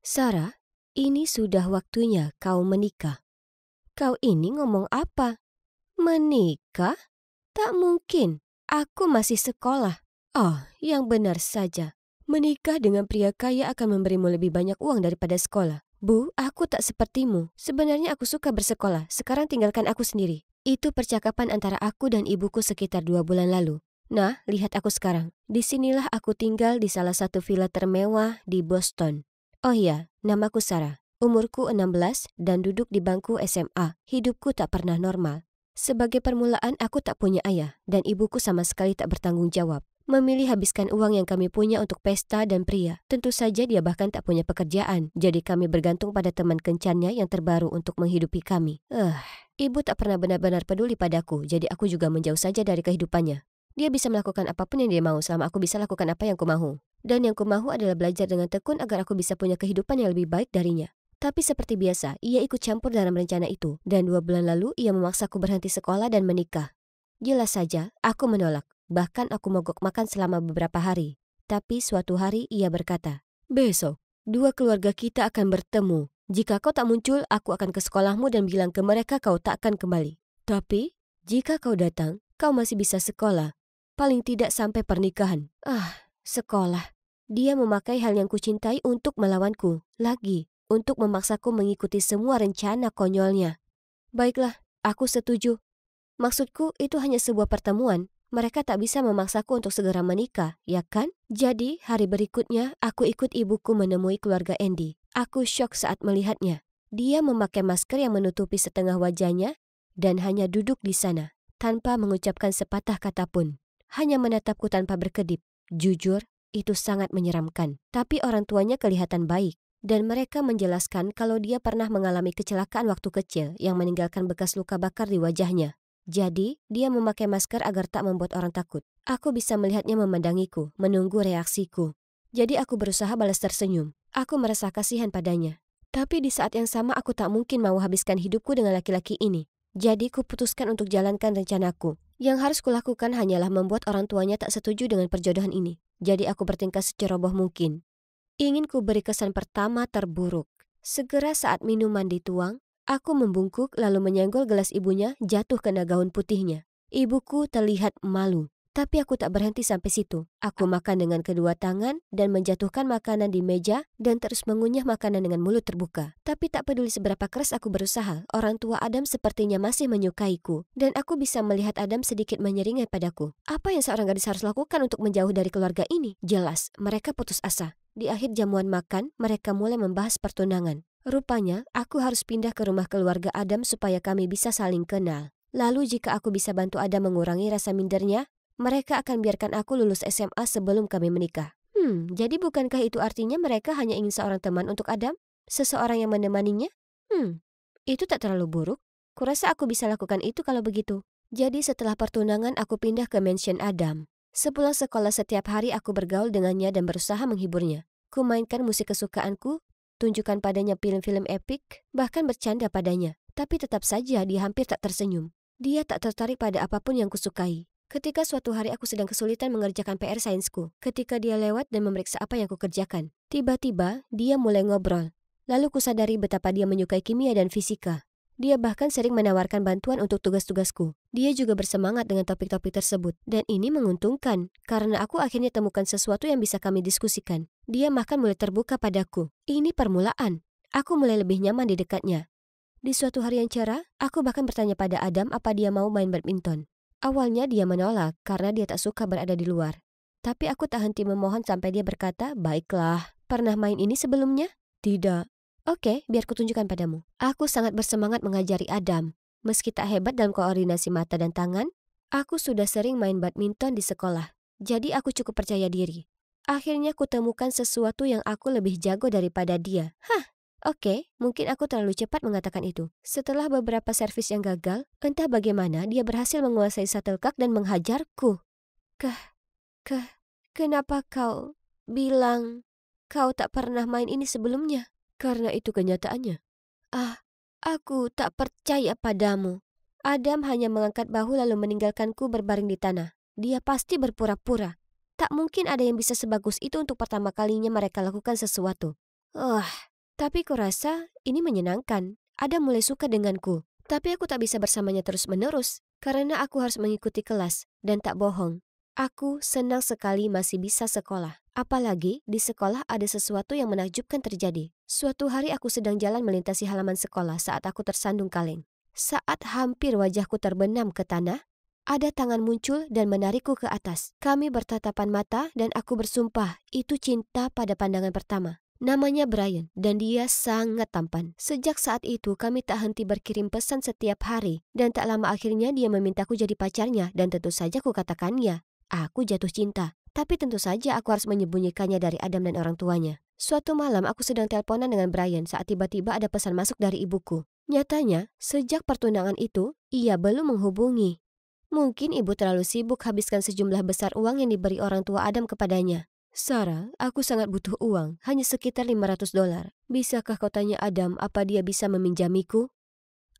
Sarah, ini sudah waktunya kau menikah. Kau ini ngomong apa? Menikah? Tak mungkin. Aku masih sekolah. Oh, yang benar saja. Menikah dengan pria kaya akan memberimu lebih banyak uang daripada sekolah. Bu, aku tak sepertimu. Sebenarnya aku suka bersekolah. Sekarang tinggalkan aku sendiri. Itu percakapan antara aku dan ibuku sekitar 2 bulan lalu. Nah, lihat aku sekarang. Disinilah aku tinggal di salah satu villa termewah di Boston. Oh iya, namaku Sarah. Umurku 16 dan duduk di bangku SMA. Hidupku tak pernah normal. Sebagai permulaan, aku tak punya ayah dan ibuku sama sekali tak bertanggung jawab. Memilih habiskan uang yang kami punya untuk pesta dan pria. Tentu saja dia bahkan tak punya pekerjaan, jadi kami bergantung pada teman kencannya yang terbaru untuk menghidupi kami. Ibu tak pernah benar-benar peduli padaku, jadi aku juga menjauh saja dari kehidupannya. Dia bisa melakukan apapun yang dia mau selama aku bisa lakukan apa yang kumahu. Dan yang kumahu adalah belajar dengan tekun agar aku bisa punya kehidupan yang lebih baik darinya. Tapi seperti biasa, ia ikut campur dalam rencana itu, dan 2 bulan lalu ia memaksaku berhenti sekolah dan menikah. Jelas saja, aku menolak. Bahkan aku mogok makan selama beberapa hari. Tapi suatu hari ia berkata, "Besok, dua keluarga kita akan bertemu. Jika kau tak muncul, aku akan ke sekolahmu dan bilang ke mereka kau tak akan kembali. Tapi, jika kau datang, kau masih bisa sekolah. Paling tidak sampai pernikahan." Sekolah. Dia memakai hal yang kucintai untuk melawanku. Lagi, untuk memaksaku mengikuti semua rencana konyolnya. Baiklah, aku setuju. Maksudku itu hanya sebuah pertemuan. Mereka tak bisa memaksaku untuk segera menikah, ya kan? Jadi, hari berikutnya aku ikut ibuku menemui keluarga Andy. Aku syok saat melihatnya. Dia memakai masker yang menutupi setengah wajahnya dan hanya duduk di sana, tanpa mengucapkan sepatah kata pun. Hanya menatapku tanpa berkedip. Jujur, itu sangat menyeramkan. Tapi orang tuanya kelihatan baik. Dan mereka menjelaskan kalau dia pernah mengalami kecelakaan waktu kecil yang meninggalkan bekas luka bakar di wajahnya. Jadi, dia memakai masker agar tak membuat orang takut. Aku bisa melihatnya memandangiku, menunggu reaksiku. Jadi aku berusaha balas tersenyum. Aku merasa kasihan padanya. Tapi di saat yang sama aku tak mungkin mau habiskan hidupku dengan laki-laki ini. Jadi kuputuskan untuk jalankan rencanaku. Yang harus kulakukan hanyalah membuat orang tuanya tak setuju dengan perjodohan ini. Jadi aku bertingkah seceroboh mungkin. Ingin ku beri kesan pertama terburuk. Segera saat minuman dituang, aku membungkuk lalu menyenggol gelas ibunya jatuh kena gaun putihnya. Ibuku terlihat malu. Tapi aku tak berhenti sampai situ. Aku makan dengan kedua tangan dan menjatuhkan makanan di meja dan terus mengunyah makanan dengan mulut terbuka. Tapi tak peduli seberapa keras aku berusaha, orang tua Adam sepertinya masih menyukaiku. Dan aku bisa melihat Adam sedikit menyeringai padaku. Apa yang seorang gadis harus lakukan untuk menjauh dari keluarga ini? Jelas, mereka putus asa. Di akhir jamuan makan, mereka mulai membahas pertunangan. Rupanya, aku harus pindah ke rumah keluarga Adam supaya kami bisa saling kenal. Lalu jika aku bisa bantu Adam mengurangi rasa mindernya, mereka akan biarkan aku lulus SMA sebelum kami menikah. Jadi bukankah itu artinya mereka hanya ingin seorang teman untuk Adam? Seseorang yang menemaninya? Itu tak terlalu buruk. Kurasa aku bisa lakukan itu kalau begitu. Jadi setelah pertunangan aku pindah ke mansion Adam. Sepulang sekolah setiap hari aku bergaul dengannya dan berusaha menghiburnya. Ku mainkan musik kesukaanku, tunjukkan padanya film-film epik, bahkan bercanda padanya. Tapi tetap saja dia hampir tak tersenyum. Dia tak tertarik pada apapun yang kusukai. Ketika suatu hari aku sedang kesulitan mengerjakan PR sainsku, ketika dia lewat dan memeriksa apa yang kukerjakan, tiba-tiba dia mulai ngobrol. Lalu kusadari betapa dia menyukai kimia dan fisika. Dia bahkan sering menawarkan bantuan untuk tugas-tugasku. Dia juga bersemangat dengan topik-topik tersebut. Dan ini menguntungkan, karena aku akhirnya temukan sesuatu yang bisa kami diskusikan. Dia bahkan mulai terbuka padaku. Ini permulaan. Aku mulai lebih nyaman di dekatnya. Di suatu hari yang cerah, aku bahkan bertanya pada Adam apa dia mau main badminton. Awalnya dia menolak karena dia tak suka berada di luar. Tapi aku tak henti memohon sampai dia berkata, "Baiklah, pernah main ini sebelumnya?" "Tidak." "Oke, biar kutunjukkan padamu." Aku sangat bersemangat mengajari Adam. Meski tak hebat dalam koordinasi mata dan tangan, aku sudah sering main badminton di sekolah. Jadi aku cukup percaya diri. Akhirnya kutemukan sesuatu yang aku lebih jago daripada dia. Oke, mungkin aku terlalu cepat mengatakan itu. Setelah beberapa servis yang gagal, entah bagaimana dia berhasil menguasai shuttlecock dan menghajarku. Kah, kenapa kau bilang kau tak pernah main ini sebelumnya? Karena itu kenyataannya. Aku tak percaya padamu. Adam hanya mengangkat bahu lalu meninggalkanku berbaring di tanah. Dia pasti berpura-pura. Tak mungkin ada yang bisa sebagus itu untuk pertama kalinya mereka lakukan sesuatu. Tapi kurasa ini menyenangkan. Adam mulai suka denganku. Tapi aku tak bisa bersamanya terus-menerus karena aku harus mengikuti kelas. Dan tak bohong, aku senang sekali masih bisa sekolah. Apalagi di sekolah ada sesuatu yang menakjubkan terjadi. Suatu hari aku sedang jalan melintasi halaman sekolah saat aku tersandung kaleng. Saat hampir wajahku terbenam ke tanah, ada tangan muncul dan menarikku ke atas. Kami bertatapan mata dan aku bersumpah itu cinta pada pandangan pertama. Namanya Brian dan dia sangat tampan. Sejak saat itu kami tak henti berkirim pesan setiap hari dan tak lama akhirnya dia memintaku jadi pacarnya dan tentu saja ku katakan ya. Aku jatuh cinta. Tapi tentu saja aku harus menyembunyikannya dari Adam dan orang tuanya. Suatu malam aku sedang teleponan dengan Brian saat tiba-tiba ada pesan masuk dari ibuku. Nyatanya, sejak pertunangan itu, ia belum menghubungi. Mungkin ibu terlalu sibuk habiskan sejumlah besar uang yang diberi orang tua Adam kepadanya. Sarah, aku sangat butuh uang, hanya sekitar $500. Bisakah kau tanya Adam apa dia bisa meminjamiku?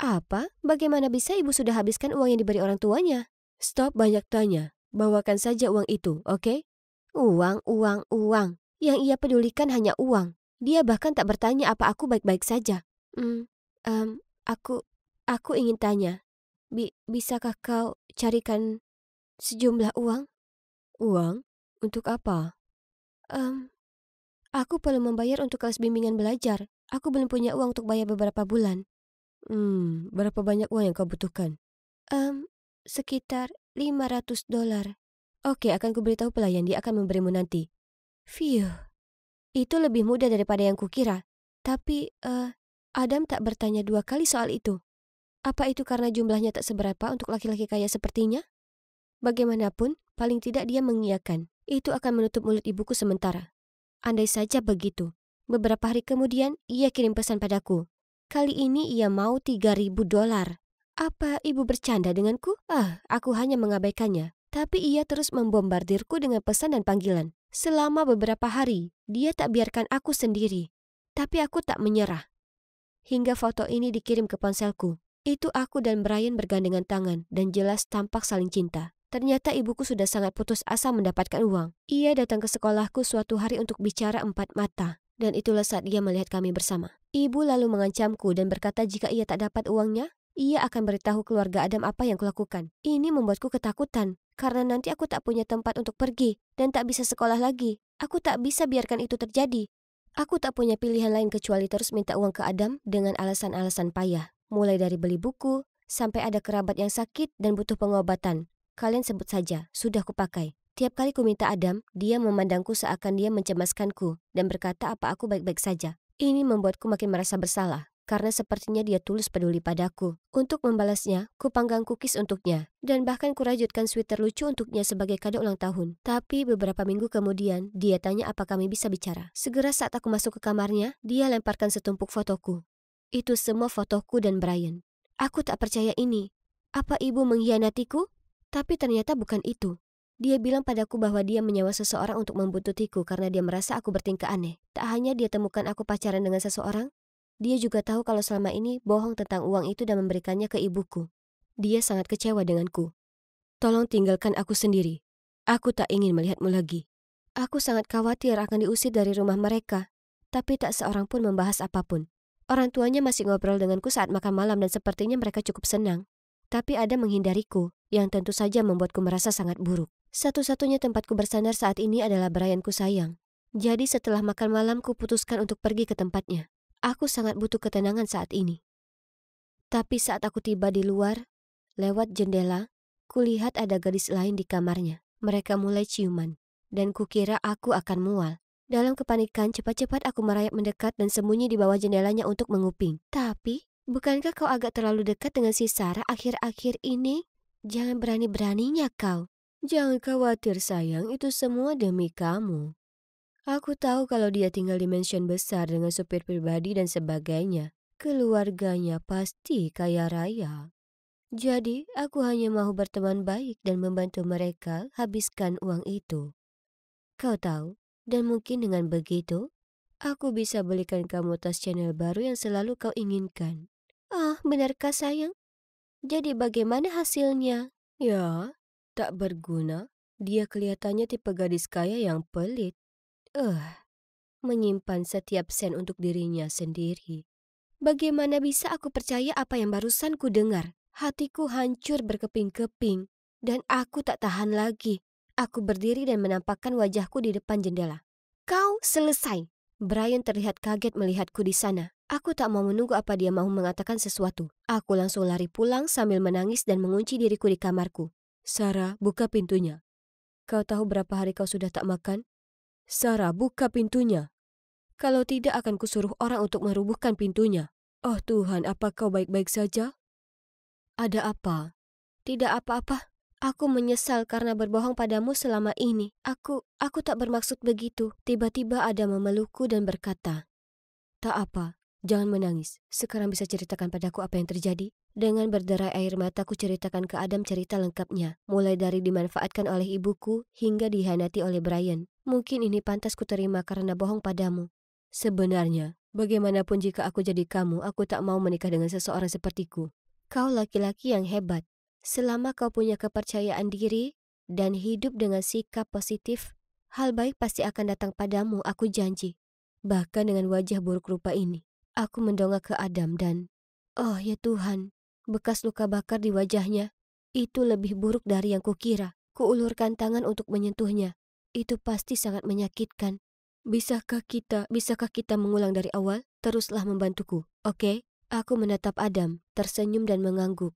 Apa? Bagaimana bisa ibu sudah habiskan uang yang diberi orang tuanya? Stop banyak tanya. Bawakan saja uang itu, oke? Uang, uang, uang. Yang ia pedulikan hanya uang. Dia bahkan tak bertanya apa aku baik-baik saja. Hmm, em, aku, aku ingin tanya. Bisakah kau carikan sejumlah uang? Uang? Untuk apa? Em, aku perlu membayar untuk kelas bimbingan belajar. Aku belum punya uang untuk bayar beberapa bulan. Berapa banyak uang yang kau butuhkan? Em, sekitar $500. Oke, akan kuberitahu pelayan, dia akan memberimu nanti. Phew, itu lebih mudah daripada yang kukira. Tapi, Adam tak bertanya dua kali soal itu. Apa itu karena jumlahnya tak seberapa untuk laki-laki kaya sepertinya? Bagaimanapun, paling tidak dia mengiyakan. Itu akan menutup mulut ibuku sementara. Andai saja begitu. Beberapa hari kemudian, ia kirim pesan padaku. Kali ini ia mau $3.000. Apa ibu bercanda denganku? Aku hanya mengabaikannya. Tapi ia terus membombardirku dengan pesan dan panggilan. Selama beberapa hari, dia tak biarkan aku sendiri. Tapi aku tak menyerah. Hingga foto ini dikirim ke ponselku. Itu aku dan Brian bergandengan tangan dan jelas tampak saling cinta. Ternyata ibuku sudah sangat putus asa mendapatkan uang. Ia datang ke sekolahku suatu hari untuk bicara empat mata. Dan itulah saat ia melihat kami bersama. Ibu lalu mengancamku dan berkata jika ia tak dapat uangnya, ia akan beritahu keluarga Adam apa yang kulakukan. Ini membuatku ketakutan, karena nanti aku tak punya tempat untuk pergi dan tak bisa sekolah lagi. Aku tak bisa biarkan itu terjadi. Aku tak punya pilihan lain kecuali terus minta uang ke Adam dengan alasan-alasan payah. Mulai dari beli buku, sampai ada kerabat yang sakit dan butuh pengobatan. Kalian sebut saja, sudah kupakai. Tiap kali ku minta Adam, dia memandangku seakan dia mencemaskanku dan berkata apa aku baik-baik saja. Ini membuatku makin merasa bersalah, karena sepertinya dia tulus peduli padaku. Untuk membalasnya, ku panggang cookies untuknya, dan bahkan kurajutkan sweater lucu untuknya sebagai kado ulang tahun. Tapi beberapa minggu kemudian, dia tanya apa kami bisa bicara. Segera saat aku masuk ke kamarnya, dia lemparkan setumpuk fotoku. Itu semua fotoku dan Brian. Aku tak percaya ini. Apa ibu mengkhianatiku? Tapi ternyata bukan itu. Dia bilang padaku bahwa dia menyewa seseorang untuk membuntutiku karena dia merasa aku bertingkah aneh. Tak hanya dia temukan aku pacaran dengan seseorang, dia juga tahu kalau selama ini bohong tentang uang itu dan memberikannya ke ibuku. Dia sangat kecewa denganku. Tolong tinggalkan aku sendiri. Aku tak ingin melihatmu lagi. Aku sangat khawatir akan diusir dari rumah mereka. Tapi tak seorang pun membahas apapun. Orang tuanya masih ngobrol denganku saat makan malam dan sepertinya mereka cukup senang. Tapi ada menghindariku, yang tentu saja membuatku merasa sangat buruk. Satu-satunya tempatku bersandar saat ini adalah Brianku sayang. Jadi setelah makan malam ku putuskan untuk pergi ke tempatnya. Aku sangat butuh ketenangan saat ini. Tapi saat aku tiba di luar, lewat jendela, kulihat ada gadis lain di kamarnya. Mereka mulai ciuman, dan kukira aku akan mual. Dalam kepanikan, cepat-cepat aku merayap mendekat dan sembunyi di bawah jendelanya untuk menguping. Tapi, bukankah kau agak terlalu dekat dengan si Sarah akhir-akhir ini? Jangan berani-beraninya kau. Jangan khawatir sayang, itu semua demi kamu. Aku tahu kalau dia tinggal di mansion besar dengan supir pribadi dan sebagainya. Keluarganya pasti kaya raya. Jadi, aku hanya mau berteman baik dan membantu mereka habiskan uang itu. Kau tahu, dan mungkin dengan begitu, aku bisa belikan kamu tas Chanel baru yang selalu kau inginkan. Benarkah sayang? Jadi bagaimana hasilnya? Ya, tak berguna. Dia kelihatannya tipe gadis kaya yang pelit. menyimpan setiap sen untuk dirinya sendiri. Bagaimana bisa aku percaya apa yang barusan ku dengar? Hatiku hancur berkeping-keping dan aku tak tahan lagi. Aku berdiri dan menampakkan wajahku di depan jendela. Kau selesai. Brian terlihat kaget melihatku di sana. Aku tak mau menunggu apa dia mau mengatakan sesuatu. Aku langsung lari pulang sambil menangis dan mengunci diriku di kamarku. Sarah, buka pintunya. Kau tahu berapa hari kau sudah tak makan? Sarah, buka pintunya. Kalau tidak akan kusuruh orang untuk merubuhkan pintunya. Oh Tuhan, apa kau baik-baik saja? Ada apa? Tidak apa-apa. Aku menyesal karena berbohong padamu selama ini. Aku tak bermaksud begitu. Tiba-tiba ada memelukku dan berkata, tak apa, jangan menangis. Sekarang bisa ceritakan padaku apa yang terjadi? Dengan berderai air mata ku ceritakan ke Adam cerita lengkapnya. Mulai dari dimanfaatkan oleh ibuku hingga dihianati oleh Brian. Mungkin ini pantas ku terima karena bohong padamu. Sebenarnya, bagaimanapun jika aku jadi kamu, aku tak mau menikah dengan seseorang sepertiku. Kau laki-laki yang hebat. Selama kau punya kepercayaan diri dan hidup dengan sikap positif, hal baik pasti akan datang padamu, aku janji. Bahkan dengan wajah buruk rupa ini, aku mendongak ke Adam dan, oh ya Tuhan, bekas luka bakar di wajahnya. Itu lebih buruk dari yang kukira. Kuulurkan tangan untuk menyentuhnya. Itu pasti sangat menyakitkan. Bisakah kita mengulang dari awal? Teruslah membantuku, oke? Aku menatap Adam, tersenyum dan mengangguk.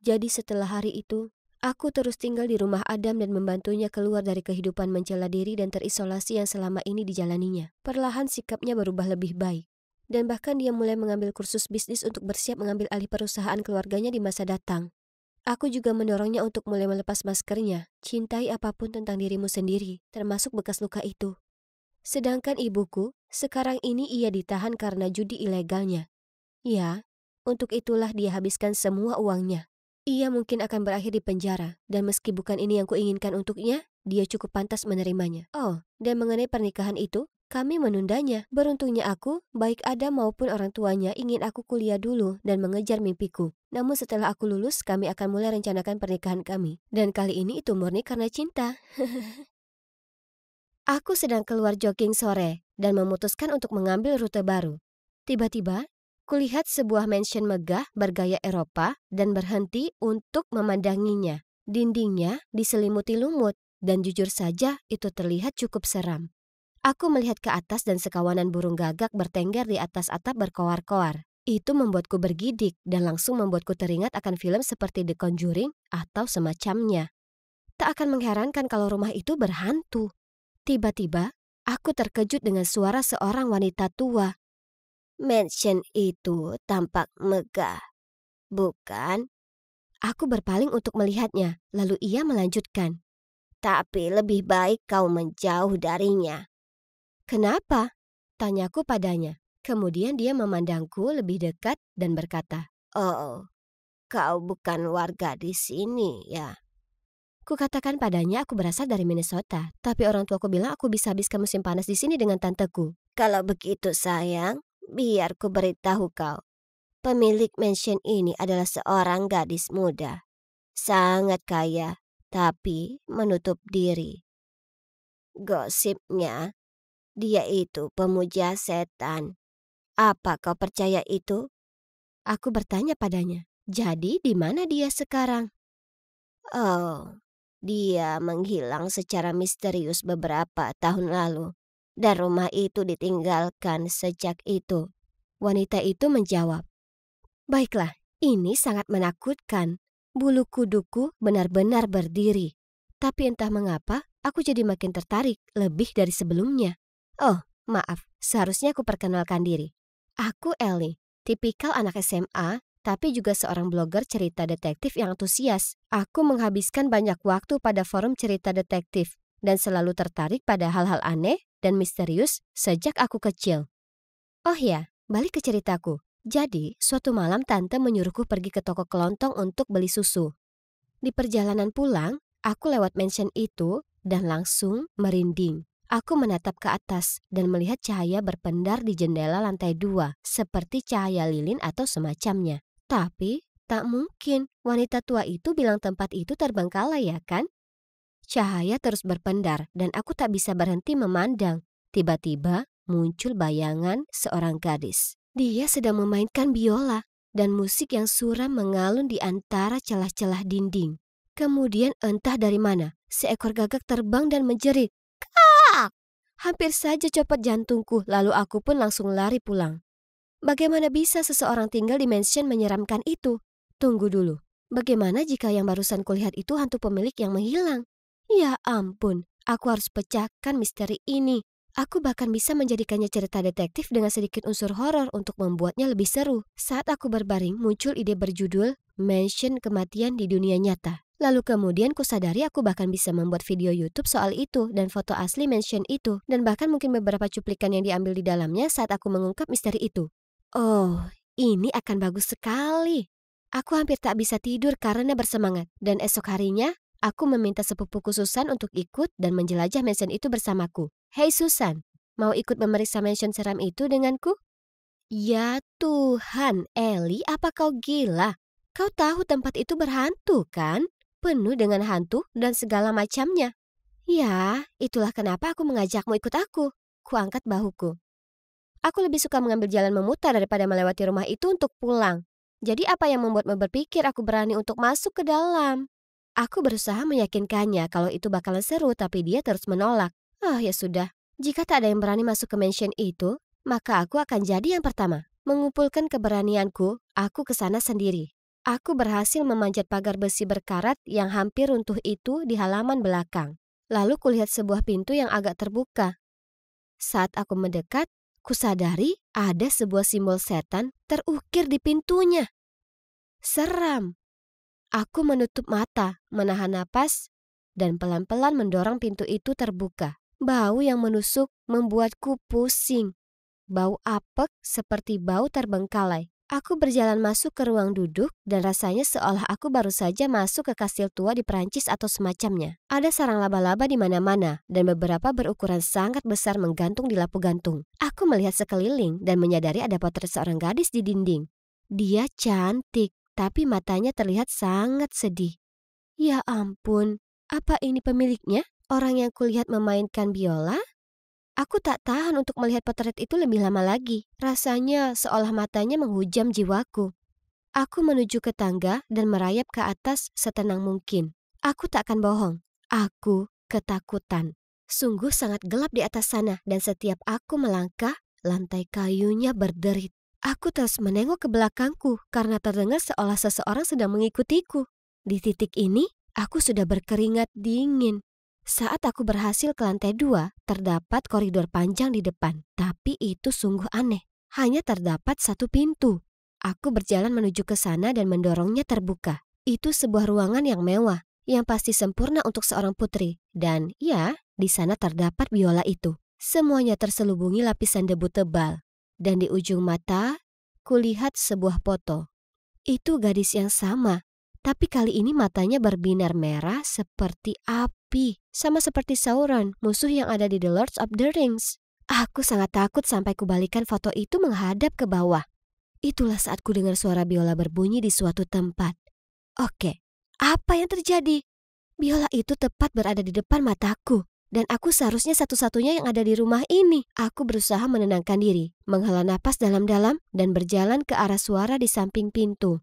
Jadi setelah hari itu, aku terus tinggal di rumah Adam dan membantunya keluar dari kehidupan mencela diri dan terisolasi yang selama ini dijalaninya. Perlahan sikapnya berubah lebih baik. Dan bahkan dia mulai mengambil kursus bisnis untuk bersiap mengambil alih perusahaan keluarganya di masa datang. Aku juga mendorongnya untuk mulai melepas maskernya. Cintai apapun tentang dirimu sendiri, termasuk bekas luka itu. Sedangkan ibuku, sekarang ini ia ditahan karena judi ilegalnya. Ya, untuk itulah dia habiskan semua uangnya. Ia mungkin akan berakhir di penjara, dan meski bukan ini yang kuinginkan untuknya, dia cukup pantas menerimanya. Oh, dan mengenai pernikahan itu, kami menundanya. Beruntungnya aku, baik Adam maupun orang tuanya ingin aku kuliah dulu dan mengejar mimpiku. Namun setelah aku lulus, kami akan mulai rencanakan pernikahan kami. Dan kali ini itu murni karena cinta. Aku sedang keluar jogging sore dan memutuskan untuk mengambil rute baru. Tiba-tiba, kulihat sebuah mansion megah bergaya Eropa dan berhenti untuk memandanginya. Dindingnya diselimuti lumut dan jujur saja itu terlihat cukup seram. Aku melihat ke atas dan sekawanan burung gagak bertengger di atas atap berkoar-koar. Itu membuatku bergidik dan langsung membuatku teringat akan film seperti The Conjuring atau semacamnya. Tak akan mengherankan kalau rumah itu berhantu. Tiba-tiba, aku terkejut dengan suara seorang wanita tua. Mansion itu tampak megah, bukan? Aku berpaling untuk melihatnya, lalu ia melanjutkan. Tapi lebih baik kau menjauh darinya. Kenapa? Tanyaku padanya. Kemudian dia memandangku lebih dekat dan berkata, oh, kau bukan warga di sini ya? Kukatakan padanya aku berasal dari Minnesota, tapi orang tuaku bilang aku bisa habiskan musim panas di sini dengan tanteku. Kalau begitu sayang, biar ku beritahu kau. Pemilik mansion ini adalah seorang gadis muda. Sangat kaya, tapi menutup diri. Gosipnya, dia itu pemuja setan. Apa kau percaya itu? Aku bertanya padanya, jadi di mana dia sekarang? Oh, dia menghilang secara misterius beberapa tahun lalu, dan rumah itu ditinggalkan sejak itu. Wanita itu menjawab, baiklah, ini sangat menakutkan. Bulu kuduku benar-benar berdiri. Tapi entah mengapa, aku jadi makin tertarik lebih dari sebelumnya. Oh, maaf, seharusnya aku perkenalkan diri. Aku Ellie, tipikal anak SMA, tapi juga seorang blogger cerita detektif yang antusias. Aku menghabiskan banyak waktu pada forum cerita detektif dan selalu tertarik pada hal-hal aneh dan misterius sejak aku kecil. Oh ya, balik ke ceritaku. Jadi, suatu malam tante menyuruhku pergi ke toko kelontong untuk beli susu. Di perjalanan pulang, aku lewat mansion itu dan langsung merinding. Aku menatap ke atas dan melihat cahaya berpendar di jendela lantai 2, seperti cahaya lilin atau semacamnya. Tapi, tak mungkin. Wanita tua itu bilang tempat itu terbengkalai ya kan? Cahaya terus berpendar dan aku tak bisa berhenti memandang. Tiba-tiba, muncul bayangan seorang gadis. Dia sedang memainkan biola dan musik yang suram mengalun di antara celah-celah dinding. Kemudian entah dari mana, seekor gagak terbang dan menjerit. "Kak!" Hampir saja copot jantungku, lalu aku pun langsung lari pulang. Bagaimana bisa seseorang tinggal di mansion menyeramkan itu? Tunggu dulu, bagaimana jika yang barusan kulihat itu hantu pemilik yang menghilang? Ya ampun, aku harus pecahkan misteri ini. Aku bahkan bisa menjadikannya cerita detektif dengan sedikit unsur horor untuk membuatnya lebih seru. Saat aku berbaring, muncul ide berjudul Mansion Kematian di Dunia Nyata. Lalu kemudian kusadari aku bahkan bisa membuat video YouTube soal itu dan foto asli mansion itu, dan bahkan mungkin beberapa cuplikan yang diambil di dalamnya saat aku mengungkap misteri itu. Oh, ini akan bagus sekali. Aku hampir tak bisa tidur karena bersemangat, dan esok harinya aku meminta sepupuku Susan untuk ikut dan menjelajah mansion itu bersamaku. Hei Susan, mau ikut memeriksa mansion seram itu denganku? Ya Tuhan, Ellie, apa kau gila? Kau tahu tempat itu berhantu kan? Penuh dengan hantu dan segala macamnya. Ya, itulah kenapa aku mengajakmu ikut aku. Kuangkat bahuku. Aku lebih suka mengambil jalan memutar daripada melewati rumah itu untuk pulang. Jadi apa yang membuatmu berpikir aku berani untuk masuk ke dalam? Aku berusaha meyakinkannya kalau itu bakalan seru, tapi dia terus menolak. Ya sudah, jika tak ada yang berani masuk ke mansion itu, maka aku akan jadi yang pertama. Mengumpulkan keberanianku, aku ke sana sendiri. Aku berhasil memanjat pagar besi berkarat yang hampir runtuh itu di halaman belakang. Lalu kulihat sebuah pintu yang agak terbuka. Saat aku mendekat, kusadari ada sebuah simbol setan terukir di pintunya. Seram. Aku menutup mata, menahan napas, dan pelan-pelan mendorong pintu itu terbuka. Bau yang menusuk membuatku pusing. Bau apek seperti bau terbengkalai. Aku berjalan masuk ke ruang duduk dan rasanya seolah aku baru saja masuk ke kastil tua di Perancis atau semacamnya. Ada sarang laba-laba di mana-mana dan beberapa berukuran sangat besar menggantung di lapu gantung. Aku melihat sekeliling dan menyadari ada potret seorang gadis di dinding. Dia cantik, tapi matanya terlihat sangat sedih. Ya ampun, apa ini pemiliknya? Orang yang kulihat memainkan biola? Aku tak tahan untuk melihat potret itu lebih lama lagi. Rasanya seolah matanya menghujam jiwaku. Aku menuju ke tangga dan merayap ke atas setenang mungkin. Aku tak akan bohong. Aku ketakutan. Sungguh sangat gelap di atas sana dan setiap aku melangkah, lantai kayunya berderit. Aku terus menengok ke belakangku karena terdengar seolah seseorang sedang mengikutiku. Di titik ini, aku sudah berkeringat dingin. Saat aku berhasil ke lantai 2, terdapat koridor panjang di depan. Tapi itu sungguh aneh. Hanya terdapat satu pintu. Aku berjalan menuju ke sana dan mendorongnya terbuka. Itu sebuah ruangan yang mewah, yang pasti sempurna untuk seorang putri. Dan ya, di sana terdapat biola itu. Semuanya terselubungi lapisan debu tebal. Dan di ujung mata, kulihat sebuah foto. Itu gadis yang sama. Tapi kali ini matanya berbinar merah seperti api. Sama seperti Sauron, musuh yang ada di The Lord of the Rings. Aku sangat takut sampai kubalikan foto itu menghadap ke bawah. Itulah saat ku dengar suara biola berbunyi di suatu tempat. Oke, apa yang terjadi? Biola itu tepat berada di depan mataku. Dan aku seharusnya satu-satunya yang ada di rumah ini. Aku berusaha menenangkan diri, menghela napas dalam-dalam dan berjalan ke arah suara di samping pintu.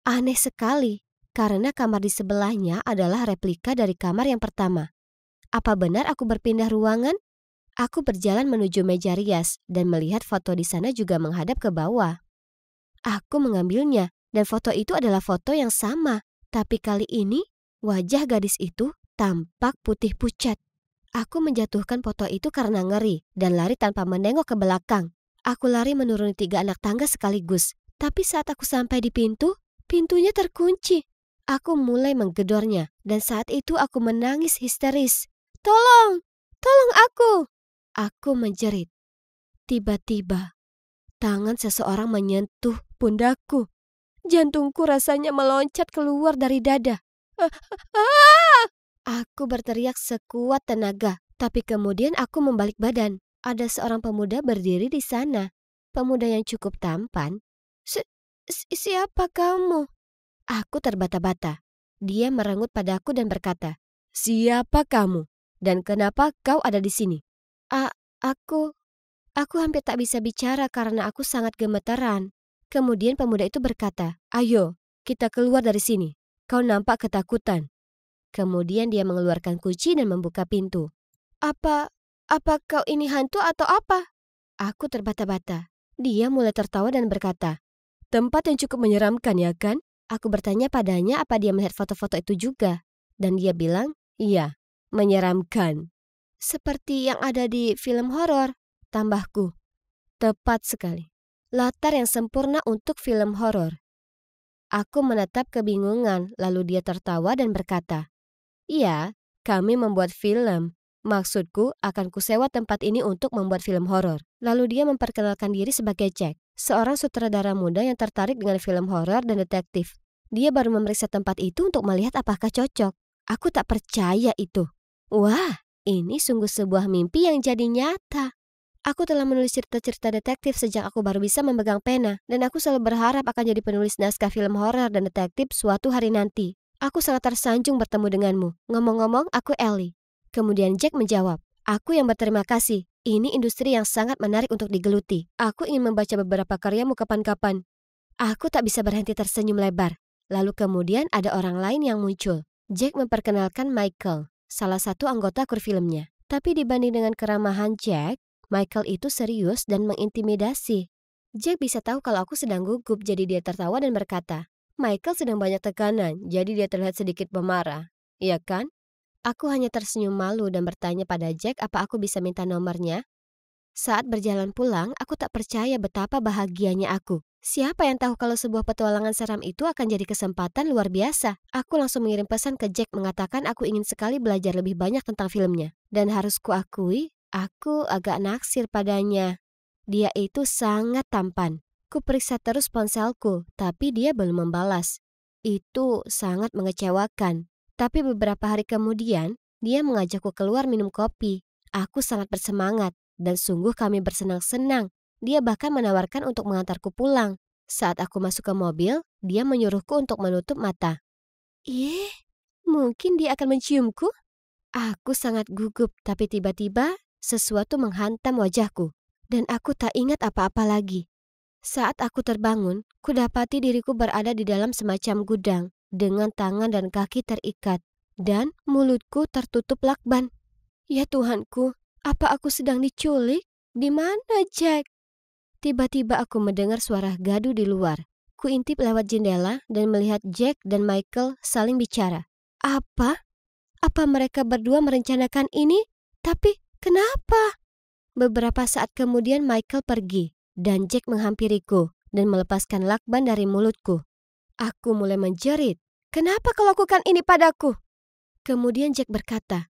Aneh sekali, karena kamar di sebelahnya adalah replika dari kamar yang pertama. Apa benar aku berpindah ruangan? Aku berjalan menuju meja rias dan melihat foto di sana juga menghadap ke bawah. Aku mengambilnya dan foto itu adalah foto yang sama. Tapi kali ini, wajah gadis itu tampak putih pucat. Aku menjatuhkan foto itu karena ngeri dan lari tanpa menengok ke belakang. Aku lari menuruni 3 anak tangga sekaligus. Tapi saat aku sampai di pintu, pintunya terkunci. Aku mulai menggedornya dan saat itu aku menangis histeris. Tolong! Tolong aku! Aku menjerit. Tiba-tiba, tangan seseorang menyentuh pundakku. Jantungku rasanya meloncat keluar dari dada. Aku berteriak sekuat tenaga, tapi kemudian aku membalik badan. Ada seorang pemuda berdiri di sana. Pemuda yang cukup tampan. Siapa kamu? Aku terbata-bata. Dia merenggut padaku dan berkata, "Siapa kamu? Dan kenapa kau ada di sini?" Aku Aku hampir tak bisa bicara karena aku sangat gemeteran. Kemudian pemuda itu berkata, "Ayo, kita keluar dari sini. Kau nampak ketakutan." Kemudian dia mengeluarkan kunci dan membuka pintu. Apa kau ini hantu atau apa?" Aku terbata-bata. Dia mulai tertawa dan berkata, "Tempat yang cukup menyeramkan ya kan?" Aku bertanya padanya apa dia melihat foto-foto itu juga. Dan dia bilang, "Iya, menyeramkan. Seperti yang ada di film horor," tambahku. Tepat sekali. Latar yang sempurna untuk film horor. Aku menatap kebingungan, lalu dia tertawa dan berkata, "Iya, kami membuat film. Maksudku, akan kusewa tempat ini untuk membuat film horor." Lalu dia memperkenalkan diri sebagai Jack, seorang sutradara muda yang tertarik dengan film horor dan detektif. Dia baru memeriksa tempat itu untuk melihat apakah cocok. Aku tak percaya itu. Wah, ini sungguh sebuah mimpi yang jadi nyata. Aku telah menulis cerita-cerita detektif sejak aku baru bisa memegang pena, dan aku selalu berharap akan jadi penulis naskah film horor dan detektif suatu hari nanti. Aku sangat tersanjung bertemu denganmu. Ngomong-ngomong, aku Ellie. Kemudian Jack menjawab, "Aku yang berterima kasih. Ini industri yang sangat menarik untuk digeluti. Aku ingin membaca beberapa karyamu kapan-kapan." Aku tak bisa berhenti tersenyum lebar. Lalu kemudian ada orang lain yang muncul. Jack memperkenalkan Michael, salah satu anggota kru filmnya. Tapi dibanding dengan keramahan Jack, Michael itu serius dan mengintimidasi. Jack bisa tahu kalau aku sedang gugup, jadi dia tertawa dan berkata, "Michael sedang banyak tekanan, jadi dia terlihat sedikit pemarah. Iya kan?" Aku hanya tersenyum malu dan bertanya pada Jack apa aku bisa minta nomornya. Saat berjalan pulang, aku tak percaya betapa bahagianya aku. Siapa yang tahu kalau sebuah petualangan seram itu akan jadi kesempatan luar biasa. Aku langsung mengirim pesan ke Jack mengatakan aku ingin sekali belajar lebih banyak tentang filmnya. Dan harus kuakui, aku agak naksir padanya. Dia itu sangat tampan. Kuperiksa terus ponselku, tapi dia belum membalas. Itu sangat mengecewakan. Tapi beberapa hari kemudian, dia mengajakku keluar minum kopi. Aku sangat bersemangat. Dan sungguh kami bersenang-senang. Dia bahkan menawarkan untuk mengantarku pulang. Saat aku masuk ke mobil, dia menyuruhku untuk menutup mata. Mungkin dia akan menciumku? Aku sangat gugup, tapi tiba-tiba sesuatu menghantam wajahku. Dan aku tak ingat apa-apa lagi. Saat aku terbangun, kudapati diriku berada di dalam semacam gudang, dengan tangan dan kaki terikat, dan mulutku tertutup lakban. Ya Tuhanku, apa aku sedang diculik? Di mana Jack? Tiba-tiba aku mendengar suara gaduh di luar. Kuintip lewat jendela dan melihat Jack dan Michael saling bicara. Apa? Apa mereka berdua merencanakan ini? Tapi kenapa? Beberapa saat kemudian Michael pergi dan Jack menghampiriku dan melepaskan lakban dari mulutku. Aku mulai menjerit. Kenapa kau lakukan ini padaku? Kemudian Jack berkata,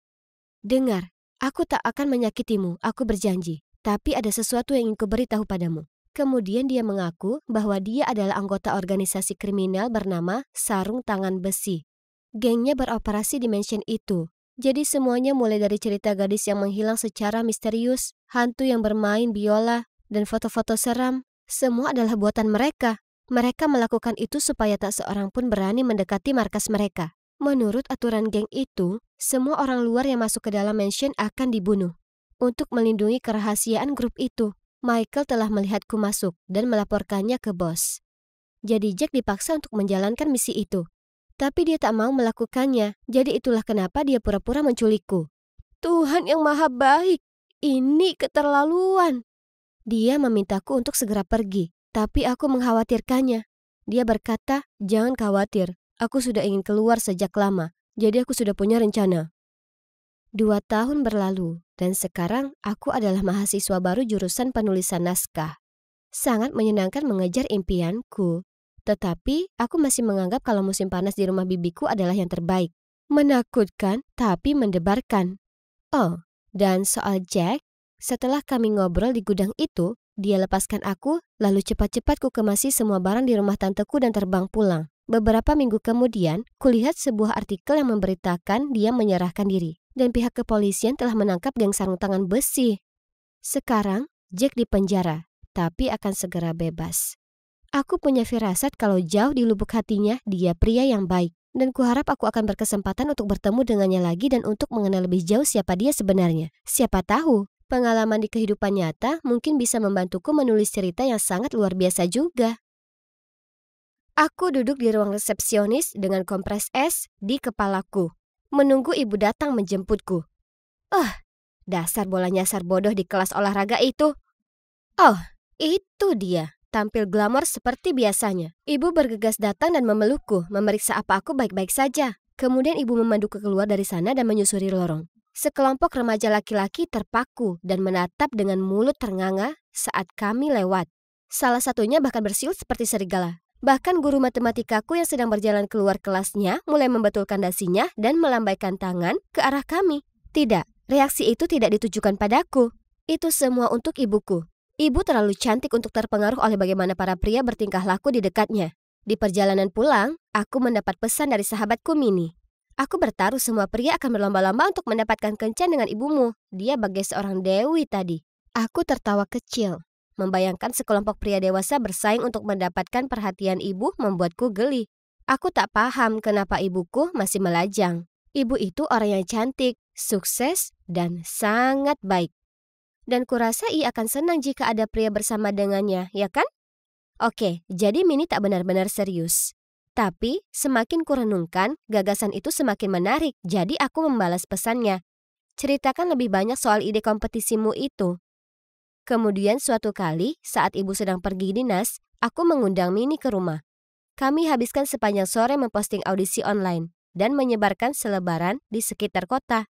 "Dengar, aku tak akan menyakitimu, aku berjanji. Tapi ada sesuatu yang ingin kuberitahu padamu." Kemudian dia mengaku bahwa dia adalah anggota organisasi kriminal bernama Sarung Tangan Besi. Gengnya beroperasi di mansion itu. Jadi semuanya mulai dari cerita gadis yang menghilang secara misterius, hantu yang bermain biola, dan foto-foto seram. Semua adalah buatan mereka. Mereka melakukan itu supaya tak seorang pun berani mendekati markas mereka. Menurut aturan geng itu, semua orang luar yang masuk ke dalam mansion akan dibunuh. Untuk melindungi kerahasiaan grup itu, Michael telah melihatku masuk dan melaporkannya ke bos. Jadi Jack dipaksa untuk menjalankan misi itu. Tapi dia tak mau melakukannya, jadi itulah kenapa dia pura-pura menculikku. Tuhan yang maha baik, ini keterlaluan. Dia memintaku untuk segera pergi, tapi aku mengkhawatirkannya. Dia berkata, "Jangan khawatir. Aku sudah ingin keluar sejak lama, jadi aku sudah punya rencana." 2 tahun berlalu, dan sekarang aku adalah mahasiswa baru jurusan penulisan naskah. Sangat menyenangkan mengejar impianku, tetapi aku masih menganggap kalau musim panas di rumah bibiku adalah yang terbaik. Menakutkan, tapi mendebarkan. Oh, dan soal Jack, setelah kami ngobrol di gudang itu, dia lepaskan aku, lalu cepat-cepat ku kemasi semua barang di rumah tanteku dan terbang pulang. Beberapa minggu kemudian, kulihat sebuah artikel yang memberitakan dia menyerahkan diri, dan pihak kepolisian telah menangkap geng sarung tangan besi. Sekarang, Jack di penjara, tapi akan segera bebas. Aku punya firasat kalau jauh di lubuk hatinya, dia pria yang baik, dan kuharap aku akan berkesempatan untuk bertemu dengannya lagi dan untuk mengenal lebih jauh siapa dia sebenarnya. Siapa tahu, Pengalaman di kehidupan nyata mungkin bisa membantuku menulis cerita yang sangat luar biasa juga. Aku duduk di ruang resepsionis dengan kompres es di kepalaku, menunggu ibu datang menjemputku. Dasar bola nyasar bodoh di kelas olahraga itu. Oh, itu dia. Tampil glamor seperti biasanya. Ibu bergegas datang dan memelukku, memeriksa apa aku baik-baik saja. Kemudian ibu memanduku keluar dari sana dan menyusuri lorong. Sekelompok remaja laki-laki terpaku dan menatap dengan mulut ternganga saat kami lewat. Salah satunya bahkan bersiul seperti serigala. Bahkan guru matematikaku yang sedang berjalan keluar kelasnya mulai membetulkan dasinya dan melambaikan tangan ke arah kami. Tidak, reaksi itu tidak ditujukan padaku. Itu semua untuk ibuku. Ibu terlalu cantik untuk terpengaruh oleh bagaimana para pria bertingkah laku di dekatnya. Di perjalanan pulang, aku mendapat pesan dari sahabatku Mini. Aku bertaruh semua pria akan berlomba-lomba untuk mendapatkan kencan dengan ibumu. Dia bagai seorang dewi tadi. Aku tertawa kecil. Membayangkan sekelompok pria dewasa bersaing untuk mendapatkan perhatian ibu membuatku geli. Aku tak paham kenapa ibuku masih melajang. Ibu itu orang yang cantik, sukses, dan sangat baik. Dan kurasa ia akan senang jika ada pria bersama dengannya, ya kan? Oke, jadi Mini tak benar-benar serius. Tapi semakin kurenungkan, gagasan itu semakin menarik, jadi aku membalas pesannya. Ceritakan lebih banyak soal ide kompetisimu itu. Kemudian suatu kali, saat ibu sedang pergi dinas, aku mengundang Mini ke rumah. Kami habiskan sepanjang sore memposting audisi online dan menyebarkan selebaran di sekitar kota.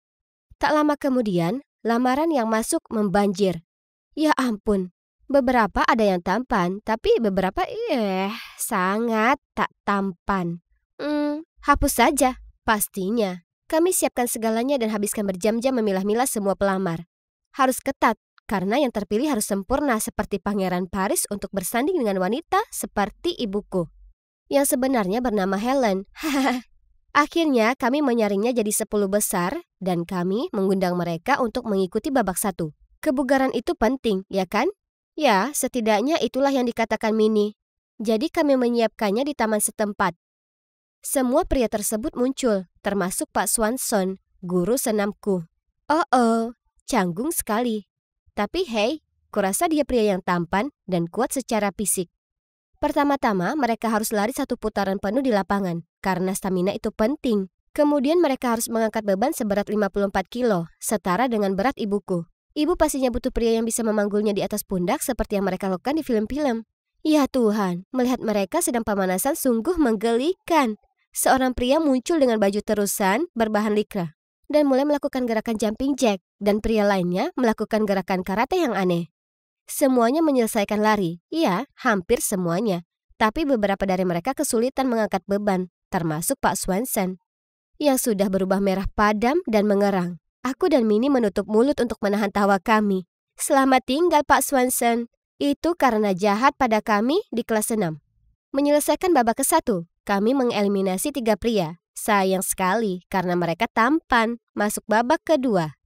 Tak lama kemudian, lamaran yang masuk membanjir. Ya ampun, beberapa ada yang tampan, tapi beberapa sangat tak tampan. Hapus saja, pastinya. Kami siapkan segalanya dan habiskan berjam-jam memilah-milah semua pelamar. Harus ketat, karena yang terpilih harus sempurna seperti Pangeran Paris untuk bersanding dengan wanita seperti ibuku, yang sebenarnya bernama Helen. Akhirnya kami menyaringnya jadi 10 besar dan kami mengundang mereka untuk mengikuti babak 1. Kebugaran itu penting, ya kan? Ya, setidaknya itulah yang dikatakan Mini. Jadi kami menyiapkannya di taman setempat. Semua pria tersebut muncul, termasuk Pak Swanson, guru senamku. Canggung sekali. Tapi hey, kurasa dia pria yang tampan dan kuat secara fisik. Pertama-tama mereka harus lari 1 putaran penuh di lapangan, karena stamina itu penting. Kemudian mereka harus mengangkat beban seberat 54 kilo, setara dengan berat ibuku. Ibu pastinya butuh pria yang bisa memanggulnya di atas pundak seperti yang mereka lakukan di film-film. Ya Tuhan, melihat mereka sedang pemanasan sungguh menggelikan. Seorang pria muncul dengan baju terusan berbahan likra dan mulai melakukan gerakan jumping jack, dan pria lainnya melakukan gerakan karate yang aneh. Semuanya menyelesaikan lari, ya, hampir semuanya. Tapi beberapa dari mereka kesulitan mengangkat beban, termasuk Pak Swanson, yang sudah berubah merah padam dan mengerang. Aku dan Mini menutup mulut untuk menahan tawa kami. Selamat tinggal Pak Swanson. Itu karena jahat pada kami di kelas 6. Menyelesaikan babak ke-1, kami mengeliminasi 3 pria. Sayang sekali karena mereka tampan. Masuk babak kedua.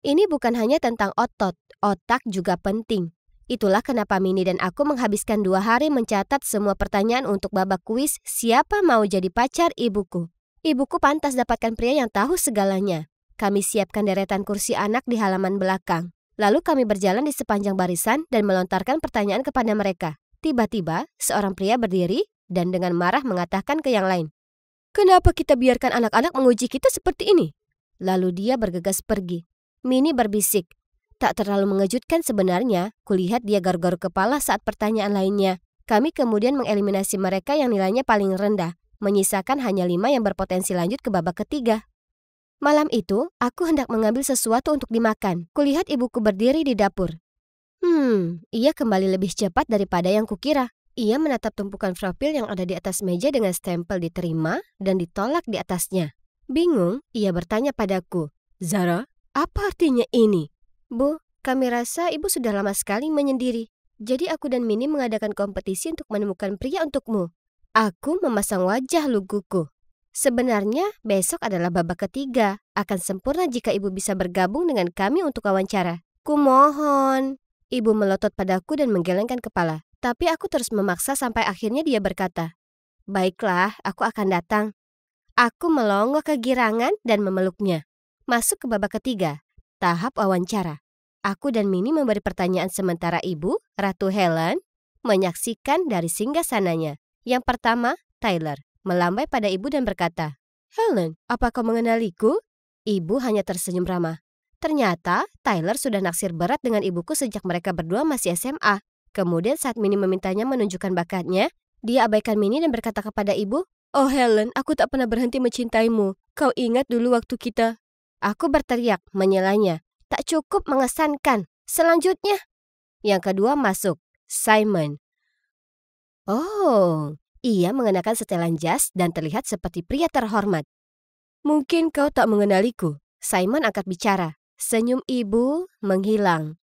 Ini bukan hanya tentang otot, otak juga penting. Itulah kenapa Mini dan aku menghabiskan 2 hari mencatat semua pertanyaan untuk babak kuis siapa mau jadi pacar ibuku. Ibuku pantas dapatkan pria yang tahu segalanya. Kami siapkan deretan kursi anak di halaman belakang. Lalu kami berjalan di sepanjang barisan dan melontarkan pertanyaan kepada mereka. Tiba-tiba, seorang pria berdiri dan dengan marah mengatakan ke yang lain, "Kenapa kita biarkan anak-anak menguji kita seperti ini?" Lalu dia bergegas pergi. Mini berbisik. Tak terlalu mengejutkan sebenarnya, kulihat dia garuk-garuk kepala saat pertanyaan lainnya. Kami kemudian mengeliminasi mereka yang nilainya paling rendah, menyisakan hanya 5 yang berpotensi lanjut ke babak ketiga. Malam itu, aku hendak mengambil sesuatu untuk dimakan. Kulihat ibuku berdiri di dapur. Ia kembali lebih cepat daripada yang kukira. Ia menatap tumpukan profil yang ada di atas meja dengan stempel diterima dan ditolak di atasnya. Bingung, ia bertanya padaku, "Zara, apa artinya ini?" "Bu, kami rasa ibu sudah lama sekali menyendiri. Jadi aku dan Mini mengadakan kompetisi untuk menemukan pria untukmu." Aku memasang wajah luguku. Sebenarnya besok adalah babak ketiga. Akan sempurna jika ibu bisa bergabung dengan kami untuk wawancara. "Kumohon." Ibu melotot padaku dan menggelengkan kepala. Tapi aku terus memaksa sampai akhirnya dia berkata, "Baiklah, aku akan datang." Aku melongo kegirangan dan memeluknya. Masuk ke babak ketiga, tahap wawancara. Aku dan Minnie memberi pertanyaan sementara ibu, Ratu Helen, menyaksikan dari singgasananya. Yang pertama, Tyler, melambai pada ibu dan berkata, "Helen, apa kau mengenaliku?" Ibu hanya tersenyum ramah. Ternyata, Tyler sudah naksir berat dengan ibuku sejak mereka berdua masih SMA. Kemudian saat Minnie memintanya menunjukkan bakatnya, dia abaikan Minnie dan berkata kepada ibu, "Oh Helen, aku tak pernah berhenti mencintaimu. Kau ingat dulu waktu kita..." Aku berteriak, menyelanya. Tak cukup mengesankan. Selanjutnya, yang kedua masuk, Simon. Oh, ia mengenakan setelan jas dan terlihat seperti pria terhormat. "Mungkin kau tak mengenaliku." Simon angkat bicara. Senyum ibu menghilang.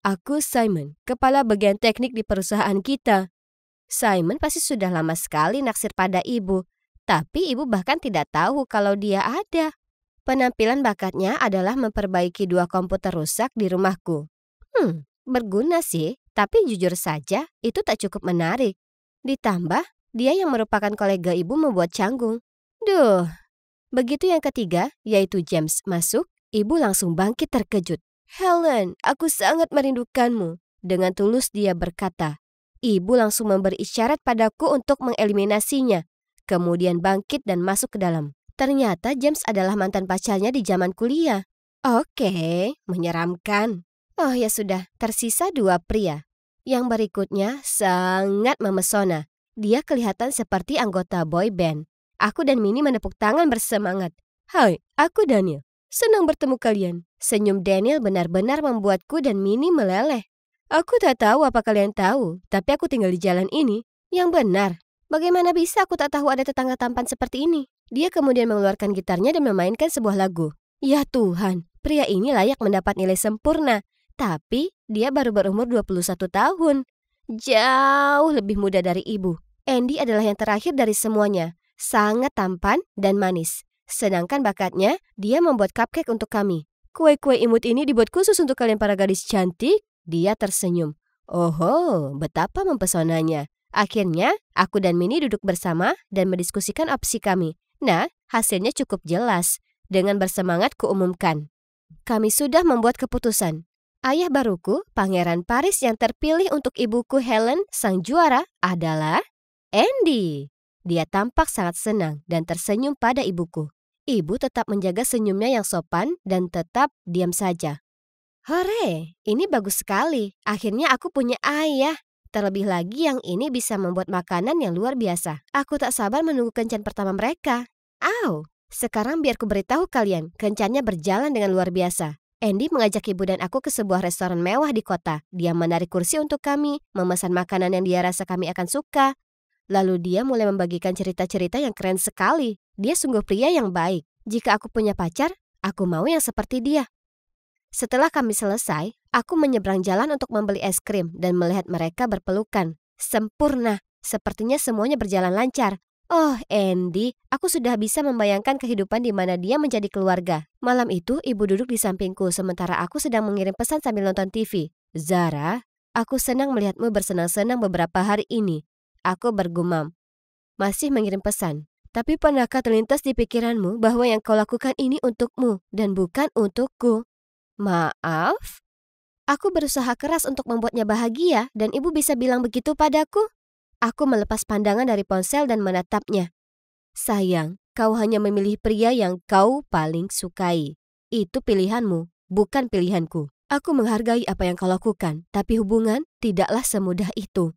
"Aku Simon, kepala bagian teknik di perusahaan kita." Simon pasti sudah lama sekali naksir pada ibu, tapi ibu bahkan tidak tahu kalau dia ada. Penampilan bakatnya adalah memperbaiki 2 komputer rusak di rumahku. Berguna sih, tapi jujur saja itu tak cukup menarik. Ditambah, dia yang merupakan kolega ibu membuat canggung. Duh. Begitu yang ketiga, yaitu James masuk, ibu langsung bangkit terkejut. "Helen, aku sangat merindukanmu." Dengan tulus dia berkata. Ibu langsung memberi isyarat padaku untuk mengeliminasinya. Kemudian bangkit dan masuk ke dalam. Ternyata James adalah mantan pacarnya di zaman kuliah. Oke, menyeramkan. Oh ya sudah, tersisa 2 pria. Yang berikutnya sangat memesona. Dia kelihatan seperti anggota boy band. Aku dan Minnie menepuk tangan bersemangat. "Hai, aku Daniel. Senang bertemu kalian." Senyum Daniel benar-benar membuatku dan Minnie meleleh. "Aku tak tahu apa kalian tahu, tapi aku tinggal di jalan ini." Yang benar. Bagaimana bisa aku tak tahu ada tetangga tampan seperti ini? Dia kemudian mengeluarkan gitarnya dan memainkan sebuah lagu. Ya Tuhan, pria ini layak mendapat nilai sempurna. Tapi dia baru berumur 21 tahun. Jauh lebih muda dari ibu. Andy adalah yang terakhir dari semuanya. Sangat tampan dan manis. Sedangkan bakatnya, dia membuat cupcake untuk kami. "Kue-kue imut ini dibuat khusus untuk kalian para gadis cantik." Dia tersenyum. "Oho, betapa mempesonanya." Akhirnya, aku dan Minnie duduk bersama dan mendiskusikan opsi kami. Nah, hasilnya cukup jelas. Dengan bersemangat kuumumkan. Kami sudah membuat keputusan. Ayah baruku, Pangeran Paris yang terpilih untuk ibuku Helen, sang juara, adalah Andy. Dia tampak sangat senang dan tersenyum pada ibuku. Ibu tetap menjaga senyumnya yang sopan dan tetap diam saja. Hore, ini bagus sekali. Akhirnya aku punya ayah. Terlebih lagi yang ini bisa membuat makanan yang luar biasa. Aku tak sabar menunggu kencan pertama mereka. Au, sekarang biar ku beritahu kalian, kencannya berjalan dengan luar biasa. Andy mengajak ibu dan aku ke sebuah restoran mewah di kota. Dia menarik kursi untuk kami, memesan makanan yang dia rasa kami akan suka. Lalu dia mulai membagikan cerita-cerita yang keren sekali. Dia sungguh pria yang baik. Jika aku punya pacar, aku mau yang seperti dia. Setelah kami selesai, aku menyeberang jalan untuk membeli es krim dan melihat mereka berpelukan. Sempurna, sepertinya semuanya berjalan lancar. Oh, Andy, aku sudah bisa membayangkan kehidupan di mana dia menjadi keluarga. Malam itu, ibu duduk di sampingku sementara aku sedang mengirim pesan sambil nonton TV. "Zara, aku senang melihatmu bersenang-senang beberapa hari ini." Aku bergumam. Masih mengirim pesan. "Tapi pernahkah terlintas di pikiranmu bahwa yang kau lakukan ini untukmu dan bukan untukku?" Maaf? Aku berusaha keras untuk membuatnya bahagia dan ibu bisa bilang begitu padaku? Aku melepas pandangan dari ponsel dan menatapnya. Sayang, kau hanya memilih pria yang kau paling sukai. Itu pilihanmu, bukan pilihanku. Aku menghargai apa yang kau lakukan, tapi hubungan tidaklah semudah itu.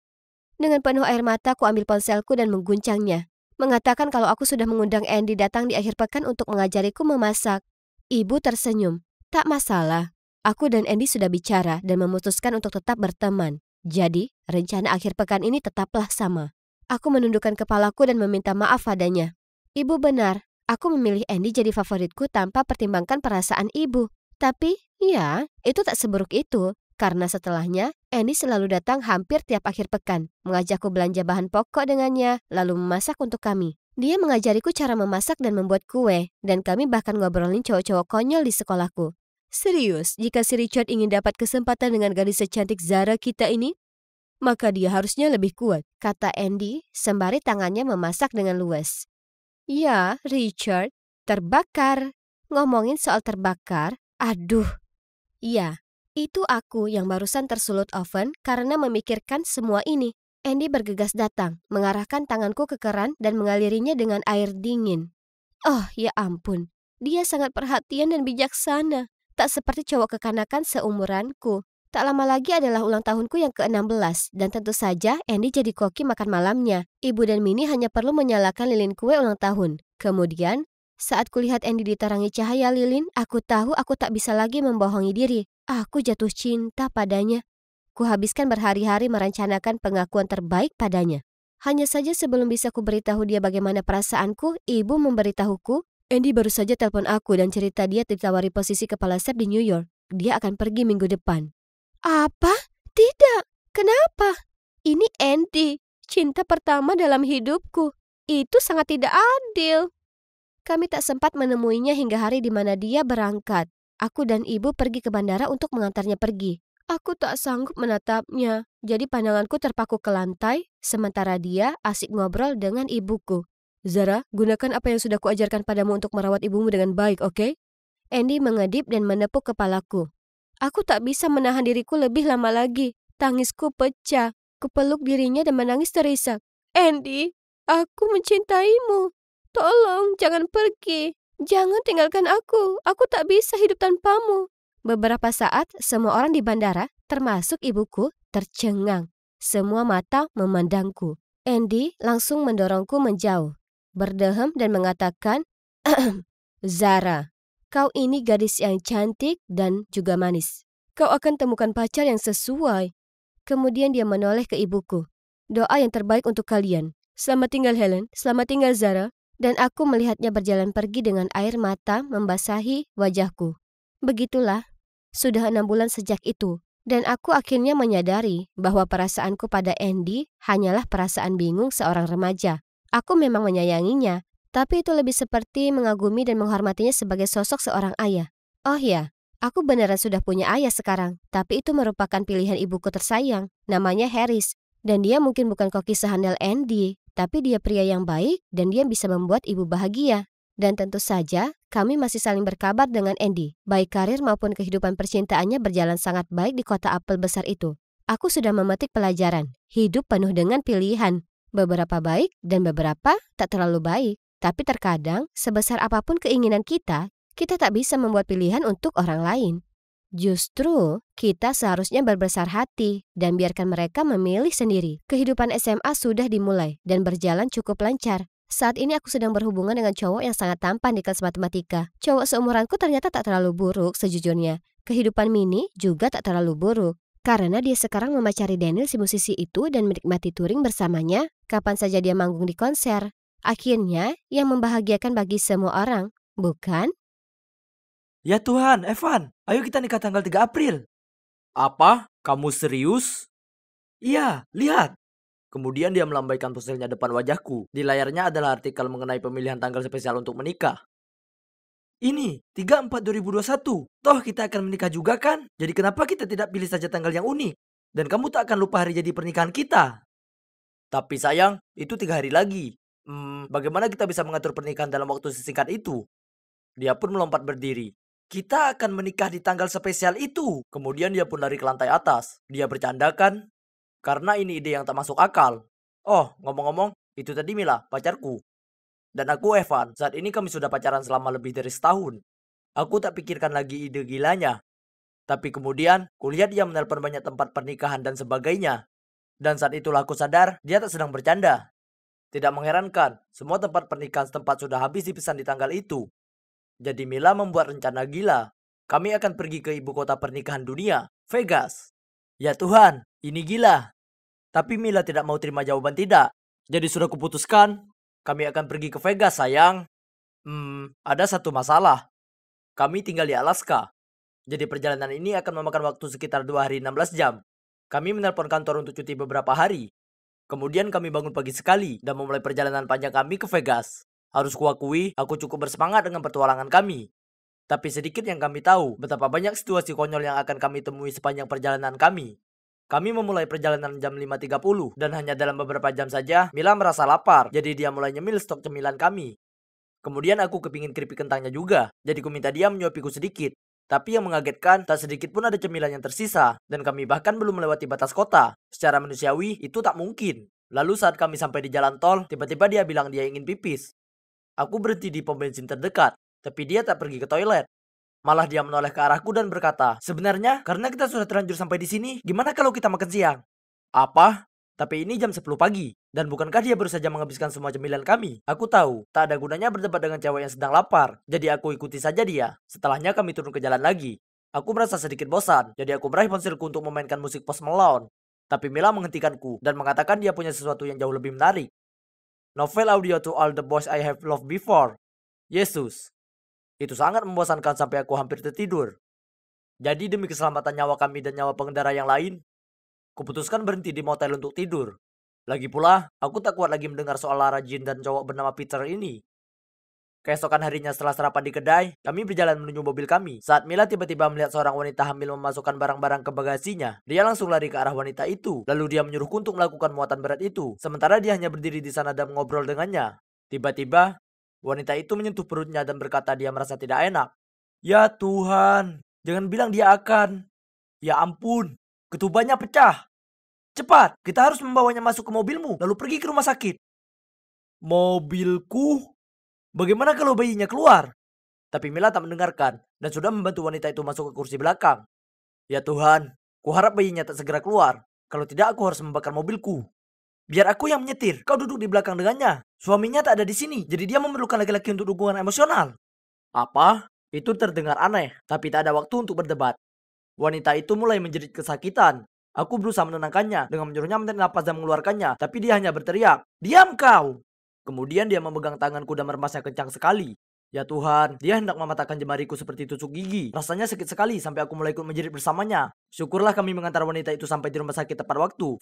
Dengan penuh air mata, aku ambil ponselku dan mengguncangnya. Mengatakan kalau aku sudah mengundang Andy datang di akhir pekan untuk mengajariku memasak. Ibu tersenyum. Tak masalah, aku dan Andy sudah bicara dan memutuskan untuk tetap berteman. Jadi, rencana akhir pekan ini tetaplah sama. Aku menundukkan kepalaku dan meminta maaf padanya. Ibu benar, aku memilih Andy jadi favoritku tanpa pertimbangkan perasaan ibu. Tapi, ya, itu tak seburuk itu. Karena setelahnya, Andy selalu datang hampir tiap akhir pekan, mengajakku belanja bahan pokok dengannya, lalu memasak untuk kami. Dia mengajariku cara memasak dan membuat kue, dan kami bahkan ngobrolin cowok-cowok konyol di sekolahku. Serius, jika si Richard ingin dapat kesempatan dengan gadis secantik Zara kita ini, maka dia harusnya lebih kuat, kata Andy sembari tangannya memasak dengan luas. Ya, Richard, terbakar. Ngomongin soal terbakar, aduh. Iya, Itu aku yang barusan tersulut oven karena memikirkan semua ini. Andy bergegas datang, mengarahkan tanganku ke keran dan mengalirinya dengan air dingin. Oh, ya ampun. Dia sangat perhatian dan bijaksana. Tak seperti cowok kekanakan seumuranku. Tak lama lagi adalah ulang tahunku yang ke-16 dan tentu saja Andy jadi koki makan malamnya. Ibu dan Minnie hanya perlu menyalakan lilin kue ulang tahun. Kemudian, saat kulihat Andy diterangi cahaya lilin, aku tahu aku tak bisa lagi membohongi diri. Aku jatuh cinta padanya. Kuhabiskan berhari-hari merencanakan pengakuan terbaik padanya. Hanya saja sebelum bisa kuberitahu dia bagaimana perasaanku, ibu memberitahuku, Andy baru saja telepon aku dan cerita dia ditawari posisi kepala staf di New York. Dia akan pergi minggu depan. Apa? Tidak. Kenapa? Ini Andy, cinta pertama dalam hidupku. Itu sangat tidak adil. Kami tak sempat menemuinya hingga hari di mana dia berangkat. Aku dan ibu pergi ke bandara untuk mengantarnya pergi. Aku tak sanggup menatapnya, jadi pandanganku terpaku ke lantai, sementara dia asik ngobrol dengan ibuku. Zara, gunakan apa yang sudah kuajarkan padamu untuk merawat ibumu dengan baik, oke? Andy mengedip dan menepuk kepalaku. Aku tak bisa menahan diriku lebih lama lagi. Tangisku pecah. Kupeluk dirinya dan menangis terisak. Andy, aku mencintaimu. Tolong, jangan pergi. Jangan tinggalkan aku. Aku tak bisa hidup tanpamu. Beberapa saat, semua orang di bandara, termasuk ibuku, tercengang. Semua mata memandangku. Andy langsung mendorongku menjauh, berdehem dan mengatakan, Zara, kau ini gadis yang cantik dan juga manis. Kau akan temukan pacar yang sesuai. Kemudian dia menoleh ke ibuku. Doa yang terbaik untuk kalian. Selamat tinggal Helen, selamat tinggal Zara. Dan aku melihatnya berjalan pergi dengan air mata membasahi wajahku. Begitulah. Sudah 6 bulan sejak itu, dan aku akhirnya menyadari bahwa perasaanku pada Andy hanyalah perasaan bingung seorang remaja. Aku memang menyayanginya, tapi itu lebih seperti mengagumi dan menghormatinya sebagai sosok seorang ayah. Oh ya, aku beneran sudah punya ayah sekarang, tapi itu merupakan pilihan ibuku tersayang, namanya Harris. Dan dia mungkin bukan koki sehandal Andy, tapi dia pria yang baik dan dia bisa membuat ibu bahagia. Dan tentu saja, kami masih saling berkabar dengan Andy. Baik karir maupun kehidupan percintaannya berjalan sangat baik di kota apel besar itu. Aku sudah memetik pelajaran, hidup penuh dengan pilihan. Beberapa baik dan beberapa tak terlalu baik. Tapi terkadang, sebesar apapun keinginan kita tak bisa membuat pilihan untuk orang lain. Justru, kita seharusnya berbesar hati dan biarkan mereka memilih sendiri. Kehidupan SMA sudah dimulai dan berjalan cukup lancar. Saat ini aku sedang berhubungan dengan cowok yang sangat tampan di kelas matematika. Cowok seumuranku ternyata tak terlalu buruk sejujurnya. Kehidupan Minnie juga tak terlalu buruk. Karena dia sekarang memacari Daniel si musisi itu dan menikmati touring bersamanya. Kapan saja dia manggung di konser. Akhirnya, yang membahagiakan bagi semua orang, bukan? Ya Tuhan, Evan, ayo kita nikah tanggal 3 April. Apa? Kamu serius? Iya, lihat. Kemudian dia melambaikan ponselnya depan wajahku. Di layarnya adalah artikel mengenai pemilihan tanggal spesial untuk menikah. Ini, 3/4/2021. Toh kita akan menikah juga kan? Jadi kenapa kita tidak pilih saja tanggal yang unik? Dan kamu tak akan lupa hari jadi pernikahan kita. Tapi sayang, itu 3 hari lagi. Bagaimana kita bisa mengatur pernikahan dalam waktu sesingkat itu? Dia pun melompat berdiri. Kita akan menikah di tanggal spesial itu. Kemudian dia pun lari ke lantai atas. Dia bercanda kan? Karena ini ide yang tak masuk akal. Oh, ngomong-ngomong, itu tadi Mila, pacarku. Dan aku Evan, saat ini kami sudah pacaran selama lebih dari setahun. Aku tak pikirkan lagi ide gilanya. Tapi kemudian, kulihat dia menelpon banyak tempat pernikahan dan sebagainya. Dan saat itulah aku sadar, dia tak sedang bercanda. Tidak mengherankan, semua tempat pernikahan setempat sudah habis dipesan di tanggal itu. Jadi Mila membuat rencana gila. Kami akan pergi ke ibu kota pernikahan dunia, Vegas. Ya Tuhan, ini gila. Tapi Mila tidak mau terima jawaban tidak. Jadi sudah kuputuskan, kami akan pergi ke Vegas sayang. Ada satu masalah. Kami tinggal di Alaska. Jadi perjalanan ini akan memakan waktu sekitar 2 hari 16 jam. Kami menelpon kantor untuk cuti beberapa hari. Kemudian kami bangun pagi sekali dan memulai perjalanan panjang kami ke Vegas. Harus kuakui, aku cukup bersemangat dengan petualangan kami. Tapi sedikit yang kami tahu, betapa banyak situasi konyol yang akan kami temui sepanjang perjalanan kami. Kami memulai perjalanan jam 5.30 dan hanya dalam beberapa jam saja, Mila merasa lapar, jadi dia mulai nyemil stok cemilan kami. Kemudian aku kepingin keripik kentangnya juga, jadi ku minta dia menyuapiku sedikit. Tapi yang mengagetkan, tak sedikit pun ada cemilan yang tersisa, dan kami bahkan belum melewati batas kota. Secara manusiawi, itu tak mungkin. Lalu saat kami sampai di jalan tol, tiba-tiba dia bilang dia ingin pipis. Aku berhenti di pom bensin terdekat, tapi dia tak pergi ke toilet. Malah dia menoleh ke arahku dan berkata, "Sebenarnya, karena kita sudah terlanjur sampai di sini, gimana kalau kita makan siang?" Apa? Tapi ini jam 10 pagi. Dan bukankah dia baru saja menghabiskan semua cemilan kami? Aku tahu, tak ada gunanya berdebat dengan cewek yang sedang lapar. Jadi aku ikuti saja dia. Setelahnya kami turun ke jalan lagi. Aku merasa sedikit bosan, jadi aku meraih ponselku untuk memainkan musik Post Malone. Tapi Mila menghentikanku dan mengatakan dia punya sesuatu yang jauh lebih menarik. Novel audio to all the boys I have loved before. Yesus. Itu sangat membosankan sampai aku hampir tertidur. Jadi demi keselamatan nyawa kami dan nyawa pengendara yang lain, kuputuskan berhenti di motel untuk tidur. Lagi pula, aku tak kuat lagi mendengar soal Lara Jean dan cowok bernama Peter ini. Keesokan harinya setelah sarapan di kedai, kami berjalan menuju mobil kami. Saat Mila tiba-tiba melihat seorang wanita hamil memasukkan barang-barang ke bagasinya, dia langsung lari ke arah wanita itu. Lalu dia menyuruhku untuk melakukan muatan berat itu. Sementara dia hanya berdiri di sana dan mengobrol dengannya. Tiba-tiba, wanita itu menyentuh perutnya dan berkata dia merasa tidak enak. Ya Tuhan, jangan bilang dia akan. Ya ampun, ketubannya pecah. Cepat, kita harus membawanya masuk ke mobilmu, lalu pergi ke rumah sakit. Mobilku? Bagaimana kalau bayinya keluar? Tapi Mila tak mendengarkan, dan sudah membantu wanita itu masuk ke kursi belakang. Ya Tuhan, kuharap bayinya tak segera keluar. Kalau tidak, aku harus membakar mobilku. Biar aku yang menyetir, kau duduk di belakang dengannya. Suaminya tak ada di sini, jadi dia memerlukan laki-laki untuk dukungan emosional. Apa? Itu terdengar aneh, tapi tak ada waktu untuk berdebat. Wanita itu mulai menjerit kesakitan. Aku berusaha menenangkannya dengan menyuruhnya menarik napas dan mengeluarkannya, tapi dia hanya berteriak, "Diam kau!" Kemudian dia memegang tanganku dan meremasnya kencang sekali. Ya Tuhan, dia hendak mematahkan jemariku seperti tusuk gigi. Rasanya sakit sekali sampai aku mulai ikut menjerit bersamanya. Syukurlah kami mengantar wanita itu sampai di rumah sakit tepat waktu.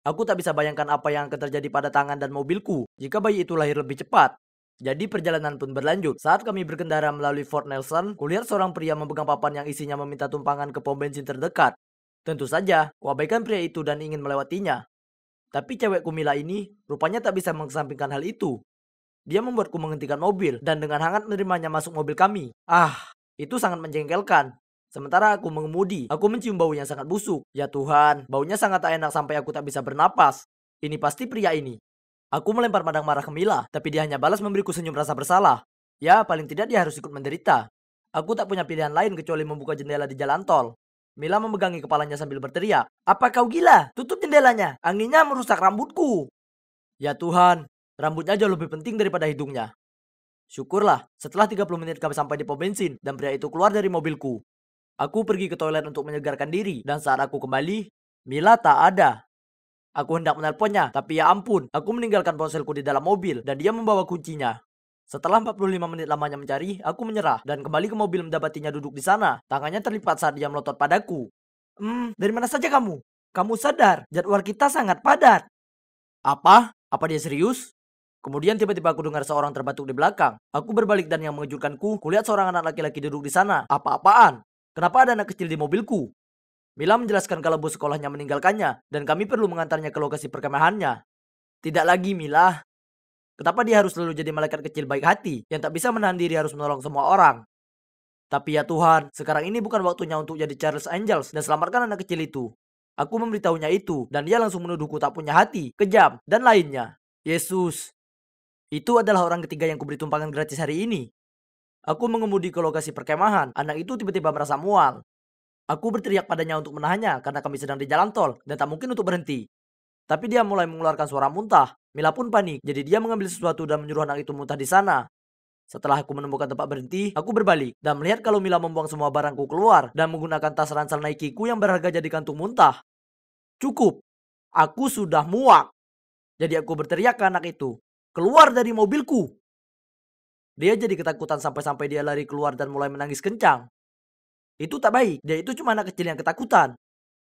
Aku tak bisa bayangkan apa yang akan terjadi pada tangan dan mobilku jika bayi itu lahir lebih cepat. Jadi perjalanan pun berlanjut. Saat kami berkendara melalui Fort Nelson, kulihat seorang pria memegang papan yang isinya meminta tumpangan ke pom bensin terdekat. Tentu saja, kuabaikan pria itu dan ingin melewatinya. Tapi cewekku Mila ini rupanya tak bisa mengesampingkan hal itu. Dia membuatku menghentikan mobil dan dengan hangat menerimanya masuk mobil kami. Itu sangat menjengkelkan. Sementara aku mengemudi, aku mencium bau yang sangat busuk. Ya Tuhan, baunya sangat tak enak sampai aku tak bisa bernapas. Ini pasti pria ini. Aku melempar pandang marah ke Mila, tapi dia hanya balas memberiku senyum rasa bersalah. Ya, paling tidak dia harus ikut menderita. Aku tak punya pilihan lain kecuali membuka jendela di jalan tol. Mila memegangi kepalanya sambil berteriak, "Apa kau gila? Tutup jendelanya, anginnya merusak rambutku." Ya Tuhan, rambutnya jauh lebih penting daripada hidungnya. Syukurlah, setelah 30 menit kami sampai di pom bensin dan pria itu keluar dari mobilku. Aku pergi ke toilet untuk menyegarkan diri dan saat aku kembali, Mila tak ada. Aku hendak menelponnya, tapi ya ampun, aku meninggalkan ponselku di dalam mobil dan dia membawa kuncinya. Setelah 45 menit lamanya mencari, aku menyerah dan kembali ke mobil mendapatinya duduk di sana. Tangannya terlipat saat dia melotot padaku. Dari mana saja kamu? Kamu sadar, jadwal kita sangat padat." Apa? Apa dia serius? Kemudian tiba-tiba aku dengar seorang terbatuk di belakang. Aku berbalik dan yang mengejutkanku, kulihat seorang anak laki-laki duduk di sana. Apa-apaan? Kenapa ada anak kecil di mobilku? Mila menjelaskan kalau bos sekolahnya meninggalkannya dan kami perlu mengantarnya ke lokasi perkemahannya. Tidak lagi Mila. Kenapa dia harus selalu jadi malaikat kecil baik hati yang tak bisa menahan diri harus menolong semua orang? Tapi ya Tuhan, sekarang ini bukan waktunya untuk jadi Charles Angels dan selamatkan anak kecil itu. Aku memberitahunya itu dan dia langsung menuduhku tak punya hati, kejam, dan lainnya. Yesus, itu adalah orang ketiga yang kuberi tumpangan gratis hari ini. Aku mengemudi ke lokasi perkemahan, anak itu tiba-tiba merasa mual. Aku berteriak padanya untuk menahannya karena kami sedang di jalan tol dan tak mungkin untuk berhenti. Tapi dia mulai mengeluarkan suara muntah. Mila pun panik, jadi dia mengambil sesuatu dan menyuruh anak itu muntah di sana. Setelah aku menemukan tempat berhenti, aku berbalik dan melihat kalau Mila membuang semua barangku keluar dan menggunakan tas ransel Nike-ku yang berharga jadi kantung muntah. Cukup, aku sudah muak. Jadi aku berteriak ke anak itu, "Keluar dari mobilku!" Dia jadi ketakutan sampai-sampai dia lari keluar dan mulai menangis kencang. Itu tak baik, dia itu cuma anak kecil yang ketakutan.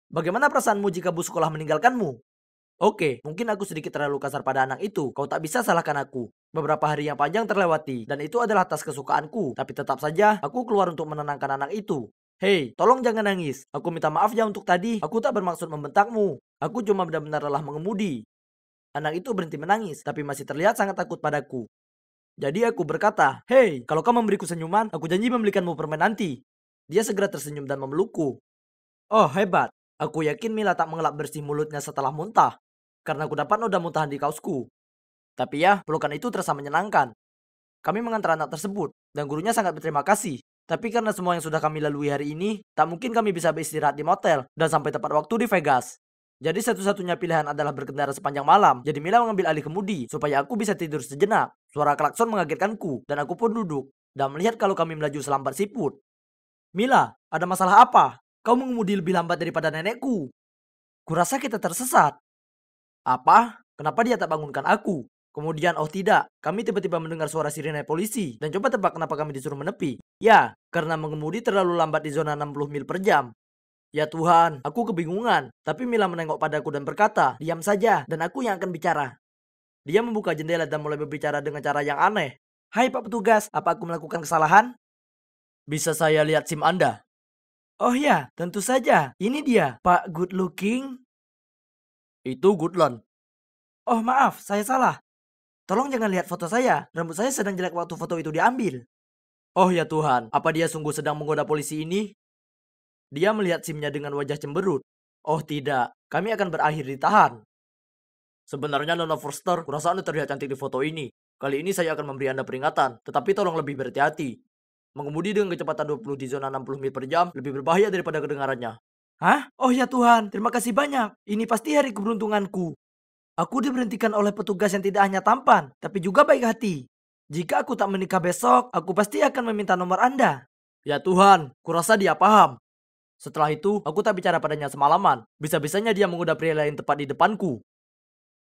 Bagaimana perasaanmu jika bus sekolah meninggalkanmu? Oke, mungkin aku sedikit terlalu kasar pada anak itu. Kau tak bisa salahkan aku. Beberapa hari yang panjang terlewati, dan itu adalah tas kesukaanku. Tapi tetap saja, aku keluar untuk menenangkan anak itu. Hei, tolong jangan nangis. Aku minta maaf ya untuk tadi. Aku tak bermaksud membentakmu. Aku cuma benar-benar lelah mengemudi. Anak itu berhenti menangis, tapi masih terlihat sangat takut padaku. Jadi aku berkata, "Hei, kalau kau memberiku senyuman, aku janji membelikanmu permen nanti." Dia segera tersenyum dan memelukku. Oh, hebat. Aku yakin Mila tak mengelap bersih mulutnya setelah muntah. Karena aku dapat noda muntahan di kaosku. Tapi ya, pelukan itu terasa menyenangkan. Kami mengantar anak tersebut, dan gurunya sangat berterima kasih. Tapi karena semua yang sudah kami lalui hari ini, tak mungkin kami bisa beristirahat di motel dan sampai tepat waktu di Vegas. Jadi satu-satunya pilihan adalah berkendara sepanjang malam. Jadi Mila mengambil alih kemudi supaya aku bisa tidur sejenak. Suara klakson mengagetkanku dan aku pun duduk dan melihat kalau kami melaju selambat siput. Mila, ada masalah apa? Kau mengemudi lebih lambat daripada nenekku. Kurasa kita tersesat. Apa? Kenapa dia tak bangunkan aku? Kemudian, oh tidak, kami tiba-tiba mendengar suara sirene polisi. Dan coba tebak kenapa kami disuruh menepi. Ya, karena mengemudi terlalu lambat di zona 60 mil per jam. Ya Tuhan, aku kebingungan. Tapi Mila menengok padaku dan berkata, diam saja dan aku yang akan bicara. Dia membuka jendela dan mulai berbicara dengan cara yang aneh. Hai Pak Petugas, apa aku melakukan kesalahan? Bisa saya lihat SIM Anda? Oh ya, tentu saja. Ini dia, Pak Good Looking. Itu Goodlon. Oh maaf, saya salah. Tolong jangan lihat foto saya. Rambut saya sedang jelek waktu foto itu diambil. Oh ya Tuhan, apa dia sungguh sedang menggoda polisi ini? Dia melihat SIM-nya dengan wajah cemberut. Oh tidak, kami akan berakhir ditahan. Sebenarnya Nona Forster, kurasa Anda terlihat cantik di foto ini. Kali ini saya akan memberi Anda peringatan, tetapi tolong lebih berhati-hati. Mengemudi dengan kecepatan 20 di zona 60 mil per jam lebih berbahaya daripada kedengarannya. Hah? Oh ya Tuhan, terima kasih banyak. Ini pasti hari keberuntunganku. Aku diberhentikan oleh petugas yang tidak hanya tampan, tapi juga baik hati. Jika aku tak menikah besok, aku pasti akan meminta nomor Anda. Ya Tuhan, kurasa dia paham. Setelah itu, aku tak bicara padanya semalaman. Bisa-bisanya dia menggoda pria lain tepat di depanku.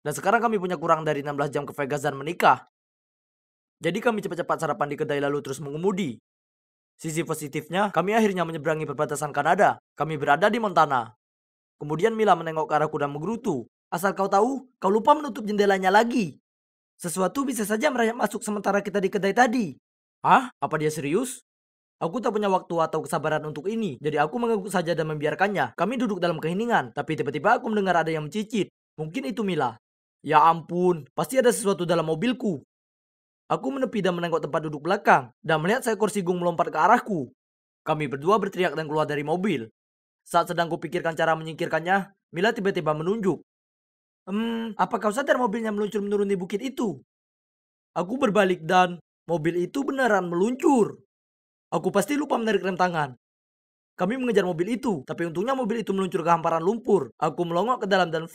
Dan sekarang kami punya kurang dari 16 jam ke Vegas dan menikah. Jadi kami cepat-cepat sarapan di kedai lalu terus mengemudi. Sisi positifnya, kami akhirnya menyeberangi perbatasan Kanada. Kami berada di Montana. Kemudian Mila menengok ke arahku dan menggerutu. Asal kau tahu, kau lupa menutup jendelanya lagi. Sesuatu bisa saja merayap masuk sementara kita di kedai tadi. Hah? Apa dia serius? Aku tak punya waktu atau kesabaran untuk ini, jadi aku mengangguk saja dan membiarkannya. Kami duduk dalam keheningan, tapi tiba-tiba aku mendengar ada yang mencicit. Mungkin itu Mila. Ya ampun, pasti ada sesuatu dalam mobilku. Aku menepi dan menengok tempat duduk belakang, dan melihat seekor sigung melompat ke arahku. Kami berdua berteriak dan keluar dari mobil. Saat sedang kupikirkan cara menyingkirkannya, Mila tiba-tiba menunjuk. Apa kau sadar mobilnya meluncur menuruni bukit itu? Aku berbalik dan mobil itu beneran meluncur. Aku pasti lupa menarik rem tangan. Kami mengejar mobil itu, tapi untungnya mobil itu meluncur ke hamparan lumpur. Aku melongok ke dalam dan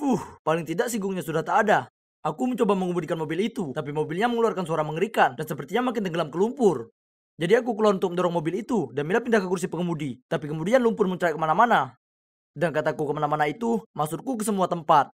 paling tidak sigungnya sudah tak ada. Aku mencoba mengemudikan mobil itu, tapi mobilnya mengeluarkan suara mengerikan dan sepertinya makin tenggelam ke lumpur. Jadi aku keluar untuk mendorong mobil itu dan Mila pindah ke kursi pengemudi. Tapi kemudian lumpur mencerai kemana-mana. Dan kataku kemana-mana itu, maksudku ke semua tempat.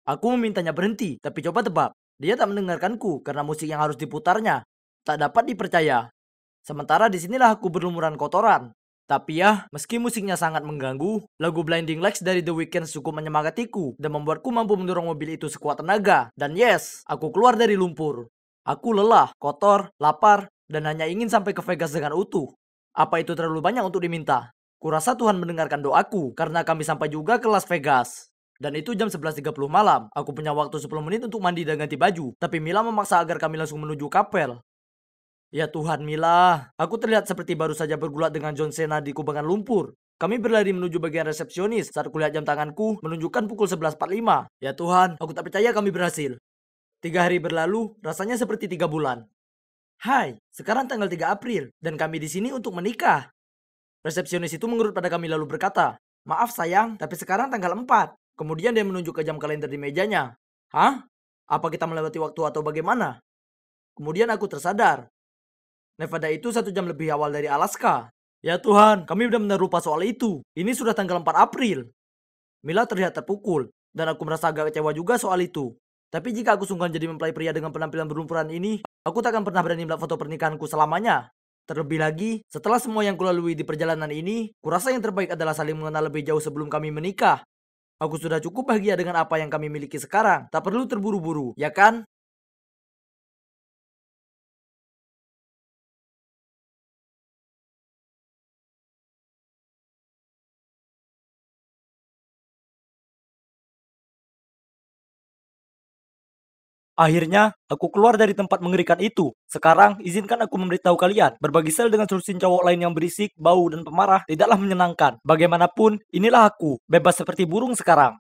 Aku memintanya berhenti, tapi coba tebak. Dia tak mendengarkanku karena musik yang harus diputarnya tak dapat dipercaya. Sementara disinilah aku berlumuran kotoran. Tapi ya, meski musiknya sangat mengganggu, lagu Blinding Lights dari The Weeknd cukup menyemangatiku dan membuatku mampu mendorong mobil itu sekuat tenaga. Dan yes, aku keluar dari lumpur. Aku lelah, kotor, lapar, dan hanya ingin sampai ke Vegas dengan utuh. Apa itu terlalu banyak untuk diminta? Kurasa Tuhan mendengarkan doaku karena kami sampai juga ke Las Vegas. Dan itu jam 11.30 malam. Aku punya waktu 10 menit untuk mandi dan ganti baju. Tapi Mila memaksa agar kami langsung menuju kapel. Ya Tuhan Mila, aku terlihat seperti baru saja bergulat dengan John Cena di kubangan lumpur. Kami berlari menuju bagian resepsionis saat kulihat jam tanganku menunjukkan pukul 11.45. Ya Tuhan, aku tak percaya kami berhasil. 3 hari berlalu, rasanya seperti 3 bulan. Hai, sekarang tanggal 3 April dan kami di sini untuk menikah. Resepsionis itu mengerut pada kami lalu berkata, maaf sayang, tapi sekarang tanggal 4. Kemudian dia menunjuk ke jam kalender di mejanya. Hah? Apa kita melewati waktu atau bagaimana? Kemudian aku tersadar. Nevada itu 1 jam lebih awal dari Alaska. Ya Tuhan, kami benar-benar lupa soal itu. Ini sudah tanggal 4 April. Mila terlihat terpukul, dan aku merasa agak kecewa juga soal itu. Tapi jika aku sungguhan jadi mempelai pria dengan penampilan berlumpuran ini, aku tak akan pernah berani melihat foto pernikahanku selamanya. Terlebih lagi, setelah semua yang kulalui di perjalanan ini, kurasa yang terbaik adalah saling mengenal lebih jauh sebelum kami menikah. Aku sudah cukup bahagia dengan apa yang kami miliki sekarang. Tak perlu terburu-buru, ya kan? Akhirnya, aku keluar dari tempat mengerikan itu. Sekarang, izinkan aku memberitahu kalian, berbagi sel dengan solusin cowok lain yang berisik, bau, dan pemarah tidaklah menyenangkan. Bagaimanapun, inilah aku, bebas seperti burung sekarang.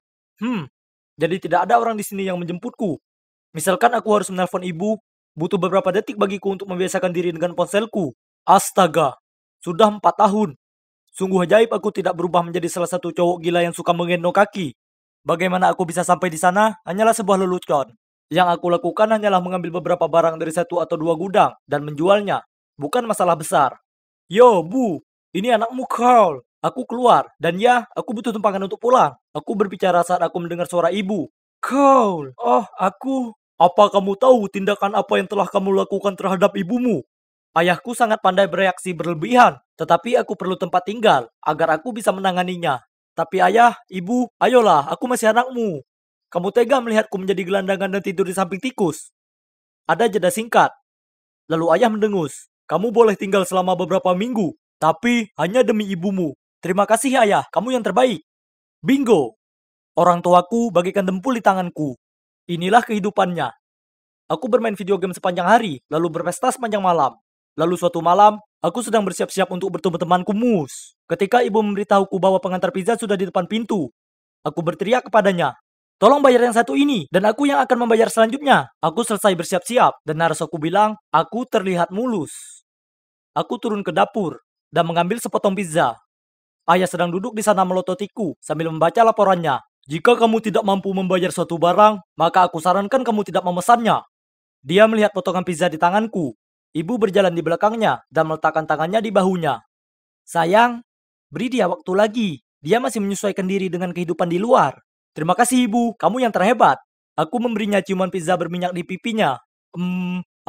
Jadi tidak ada orang di sini yang menjemputku. Misalkan aku harus menelpon ibu, butuh beberapa detik bagiku untuk membiasakan diri dengan ponselku. Astaga, sudah 4 tahun. Sungguh ajaib aku tidak berubah menjadi salah satu cowok gila yang suka menggendong kaki. Bagaimana aku bisa sampai di sana hanyalah sebuah lelucon. Yang aku lakukan hanyalah mengambil beberapa barang dari 1 atau 2 gudang dan menjualnya. Bukan masalah besar. Yo, Bu, ini anakmu Carl. Aku keluar, dan ya, aku butuh tumpangan untuk pulang. Aku berbicara saat aku mendengar suara ibu. Carl, oh, aku. Apa kamu tahu tindakan apa yang telah kamu lakukan terhadap ibumu? Ayahku sangat pandai bereaksi berlebihan, tetapi aku perlu tempat tinggal agar aku bisa menanganinya. Tapi ayah, ibu, ayolah, aku masih anakmu. Kamu tega melihatku menjadi gelandangan dan tidur di samping tikus? Ada jeda singkat. Lalu ayah mendengus. Kamu boleh tinggal selama beberapa minggu, tapi hanya demi ibumu. Terima kasih ayah, kamu yang terbaik. Bingo! Orang tuaku bagaikan dempul di tanganku. Inilah kehidupannya. Aku bermain video game sepanjang hari, lalu berpesta sepanjang malam. Lalu suatu malam, aku sedang bersiap-siap untuk bertemu temanku Mus. Ketika ibu memberitahuku bahwa pengantar pizza sudah di depan pintu, aku berteriak kepadanya, tolong bayar yang satu ini, dan aku yang akan membayar selanjutnya. Aku selesai bersiap-siap, dan narasku bilang, aku terlihat mulus. Aku turun ke dapur, dan mengambil sepotong pizza. Ayah sedang duduk di sana melototiku, sambil membaca laporannya. Jika kamu tidak mampu membayar suatu barang, maka aku sarankan kamu tidak memesannya. Dia melihat potongan pizza di tanganku. Ibu berjalan di belakangnya, dan meletakkan tangannya di bahunya. Sayang, beri dia waktu lagi. Dia masih menyesuaikan diri dengan kehidupan di luar. Terima kasih ibu, kamu yang terhebat. Aku memberinya ciuman pizza berminyak di pipinya.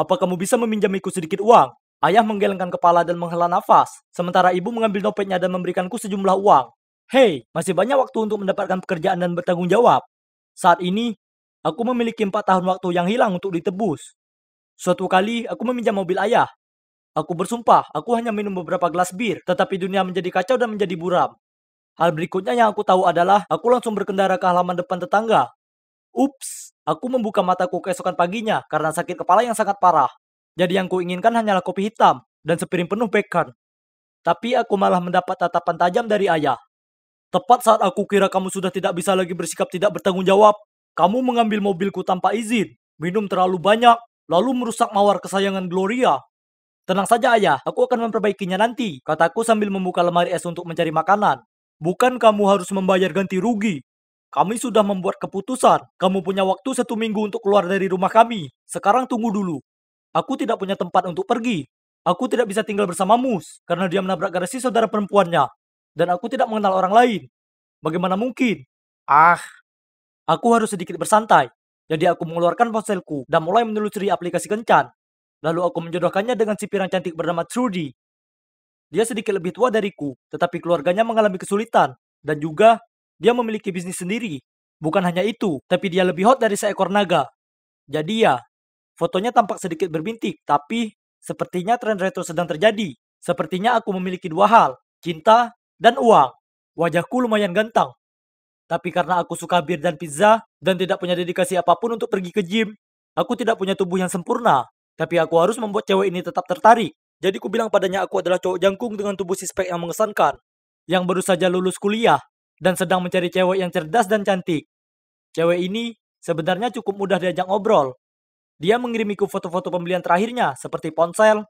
Apa kamu bisa meminjamiku sedikit uang? Ayah menggelengkan kepala dan menghela nafas, sementara ibu mengambil dompetnya dan memberikanku sejumlah uang. Hei, masih banyak waktu untuk mendapatkan pekerjaan dan bertanggung jawab. Saat ini, aku memiliki 4 tahun waktu yang hilang untuk ditebus. Suatu kali, aku meminjam mobil ayah. Aku bersumpah, aku hanya minum beberapa gelas bir, tetapi dunia menjadi kacau dan menjadi buram. Hal berikutnya yang aku tahu adalah, aku langsung berkendara ke halaman depan tetangga. Ups, aku membuka mataku keesokan paginya karena sakit kepala yang sangat parah. Jadi yang kuinginkan hanyalah kopi hitam dan sepiring penuh bacon. Tapi aku malah mendapat tatapan tajam dari ayah. Tepat saat aku kira kamu sudah tidak bisa lagi bersikap tidak bertanggung jawab, kamu mengambil mobilku tanpa izin, minum terlalu banyak, lalu merusak mawar kesayangan Gloria. Tenang saja ayah, aku akan memperbaikinya nanti, kataku sambil membuka lemari es untuk mencari makanan. Bukan kamu harus membayar ganti rugi. Kami sudah membuat keputusan. Kamu punya waktu 1 minggu untuk keluar dari rumah kami. Sekarang tunggu dulu. Aku tidak punya tempat untuk pergi. Aku tidak bisa tinggal bersama Mus, karena dia menabrak garasi saudara perempuannya. Dan aku tidak mengenal orang lain. Bagaimana mungkin? Aku harus sedikit bersantai. Jadi aku mengeluarkan ponselku dan mulai menelusuri aplikasi kencan. Lalu aku menjodohkannya dengan si pirang cantik bernama Trudy. Dia sedikit lebih tua dariku, tetapi keluarganya mengalami kesulitan. Dan juga, dia memiliki bisnis sendiri. Bukan hanya itu, tapi dia lebih hot dari seekor naga. Jadi ya, fotonya tampak sedikit berbintik, tapi sepertinya tren retro sedang terjadi. Sepertinya aku memiliki 2 hal, cinta dan uang. Wajahku lumayan ganteng. Tapi karena aku suka bir dan pizza, dan tidak punya dedikasi apapun untuk pergi ke gym, aku tidak punya tubuh yang sempurna. Tapi aku harus membuat cewek ini tetap tertarik. Jadi ku bilang padanya aku adalah cowok jangkung dengan tubuh sispek yang mengesankan, yang baru saja lulus kuliah, dan sedang mencari cewek yang cerdas dan cantik. Cewek ini sebenarnya cukup mudah diajak ngobrol. Dia mengirimiku foto-foto pembelian terakhirnya, seperti ponsel,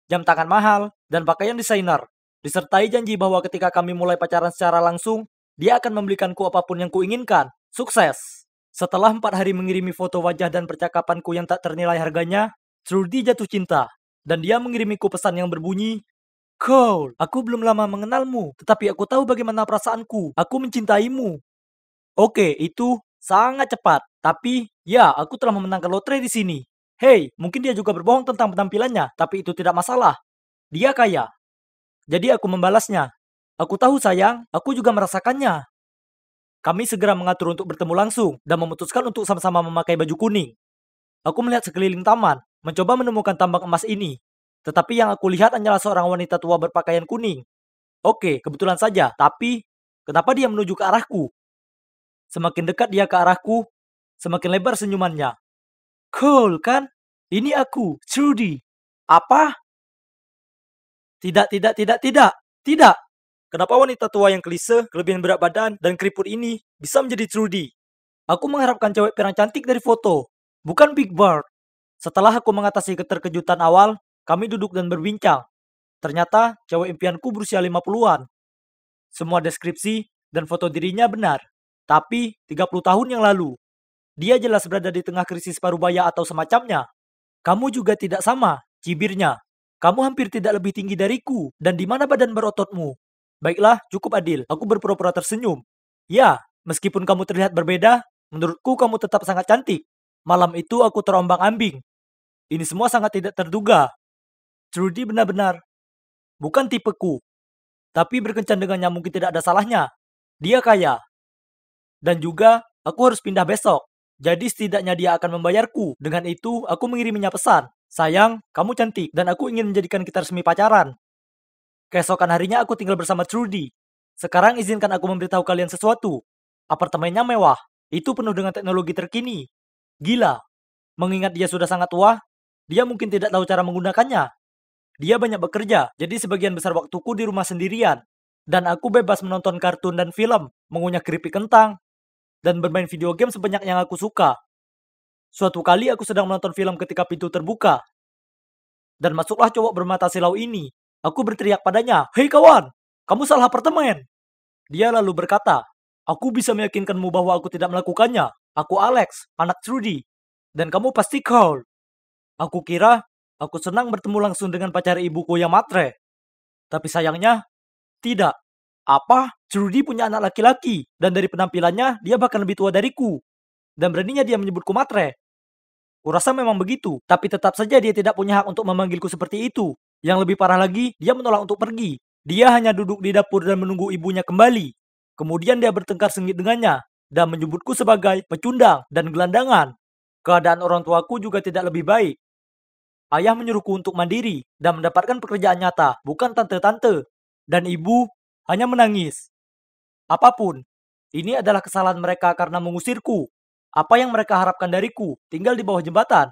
jam tangan mahal, dan pakaian desainer. Disertai janji bahwa ketika kami mulai pacaran secara langsung, dia akan membelikanku apapun yang kuinginkan. Sukses! Setelah 4 hari mengirimi foto wajah dan percakapanku yang tak ternilai harganya, Trudy jatuh cinta. Dan dia mengirimiku pesan yang berbunyi, Cole, aku belum lama mengenalmu, tetapi aku tahu bagaimana perasaanku. Aku mencintaimu. Oke, itu sangat cepat. Tapi, ya, aku telah memenangkan lotre di sini. Hei, mungkin dia juga berbohong tentang penampilannya, tapi itu tidak masalah. Dia kaya. Jadi aku membalasnya. Aku tahu sayang, aku juga merasakannya. Kami segera mengatur untuk bertemu langsung dan memutuskan untuk sama-sama memakai baju kuning. Aku melihat sekeliling taman, mencoba menemukan tambang emas ini. Tetapi yang aku lihat hanyalah seorang wanita tua berpakaian kuning. Oke, kebetulan saja, tapi kenapa dia menuju ke arahku? Semakin dekat dia ke arahku, semakin lebar senyumannya. Cole kan? Ini aku, Trudy. Apa? Tidak, tidak, tidak, tidak. Tidak. Kenapa wanita tua yang klise, kelebihan berat badan, dan keriput ini bisa menjadi Trudy? Aku mengharapkan cewek pirang cantik dari foto, bukan Big Bird. Setelah aku mengatasi keterkejutan awal, kami duduk dan berbincang. Ternyata cewek impianku berusia 50-an. Semua deskripsi dan foto dirinya benar. Tapi 30 tahun yang lalu, dia jelas berada di tengah krisis parubaya atau semacamnya. Kamu juga tidak sama, cibirnya. Kamu hampir tidak lebih tinggi dariku, dan di mana badan berototmu? Baiklah, cukup adil. Aku berpura-pura tersenyum. Ya, meskipun kamu terlihat berbeda, menurutku kamu tetap sangat cantik. Malam itu aku terombang-ambing. Ini semua sangat tidak terduga. Trudy benar-benar bukan tipeku, tapi berkencan dengannya mungkin tidak ada salahnya. Dia kaya. Dan juga, aku harus pindah besok. Jadi setidaknya dia akan membayarku. Dengan itu, aku mengiriminya pesan. Sayang, kamu cantik, dan aku ingin menjadikan kita resmi pacaran. Keesokan harinya aku tinggal bersama Trudy. Sekarang izinkan aku memberitahu kalian sesuatu. Apartemennya mewah. Itu penuh dengan teknologi terkini. Gila. Mengingat dia sudah sangat tua, dia mungkin tidak tahu cara menggunakannya. Dia banyak bekerja, jadi sebagian besar waktuku di rumah sendirian. Dan aku bebas menonton kartun dan film, mengunyah keripik kentang, dan bermain video game sebanyak yang aku suka. Suatu kali aku sedang menonton film ketika pintu terbuka. Dan masuklah cowok bermata silau ini. Aku berteriak padanya, "Hei kawan, kamu salah apartemen." Dia lalu berkata, "Aku bisa meyakinkanmu bahwa aku tidak melakukannya. Aku Alex, anak Trudy. Dan kamu pasti Carl." Aku kira aku senang bertemu langsung dengan pacar ibuku yang matre. Tapi sayangnya, tidak. Apa? Trudy punya anak laki-laki, dan dari penampilannya, dia bahkan lebih tua dariku. Dan beraninya dia menyebutku matre. Kurasa memang begitu, tapi tetap saja dia tidak punya hak untuk memanggilku seperti itu. Yang lebih parah lagi, dia menolak untuk pergi. Dia hanya duduk di dapur dan menunggu ibunya kembali. Kemudian dia bertengkar sengit dengannya, dan menyebutku sebagai pecundang dan gelandangan. Keadaan orang tuaku juga tidak lebih baik. Ayah menyuruhku untuk mandiri dan mendapatkan pekerjaan nyata, bukan tante-tante. Dan ibu hanya menangis. Apapun, ini adalah kesalahan mereka karena mengusirku. Apa yang mereka harapkan dariku, tinggal di bawah jembatan.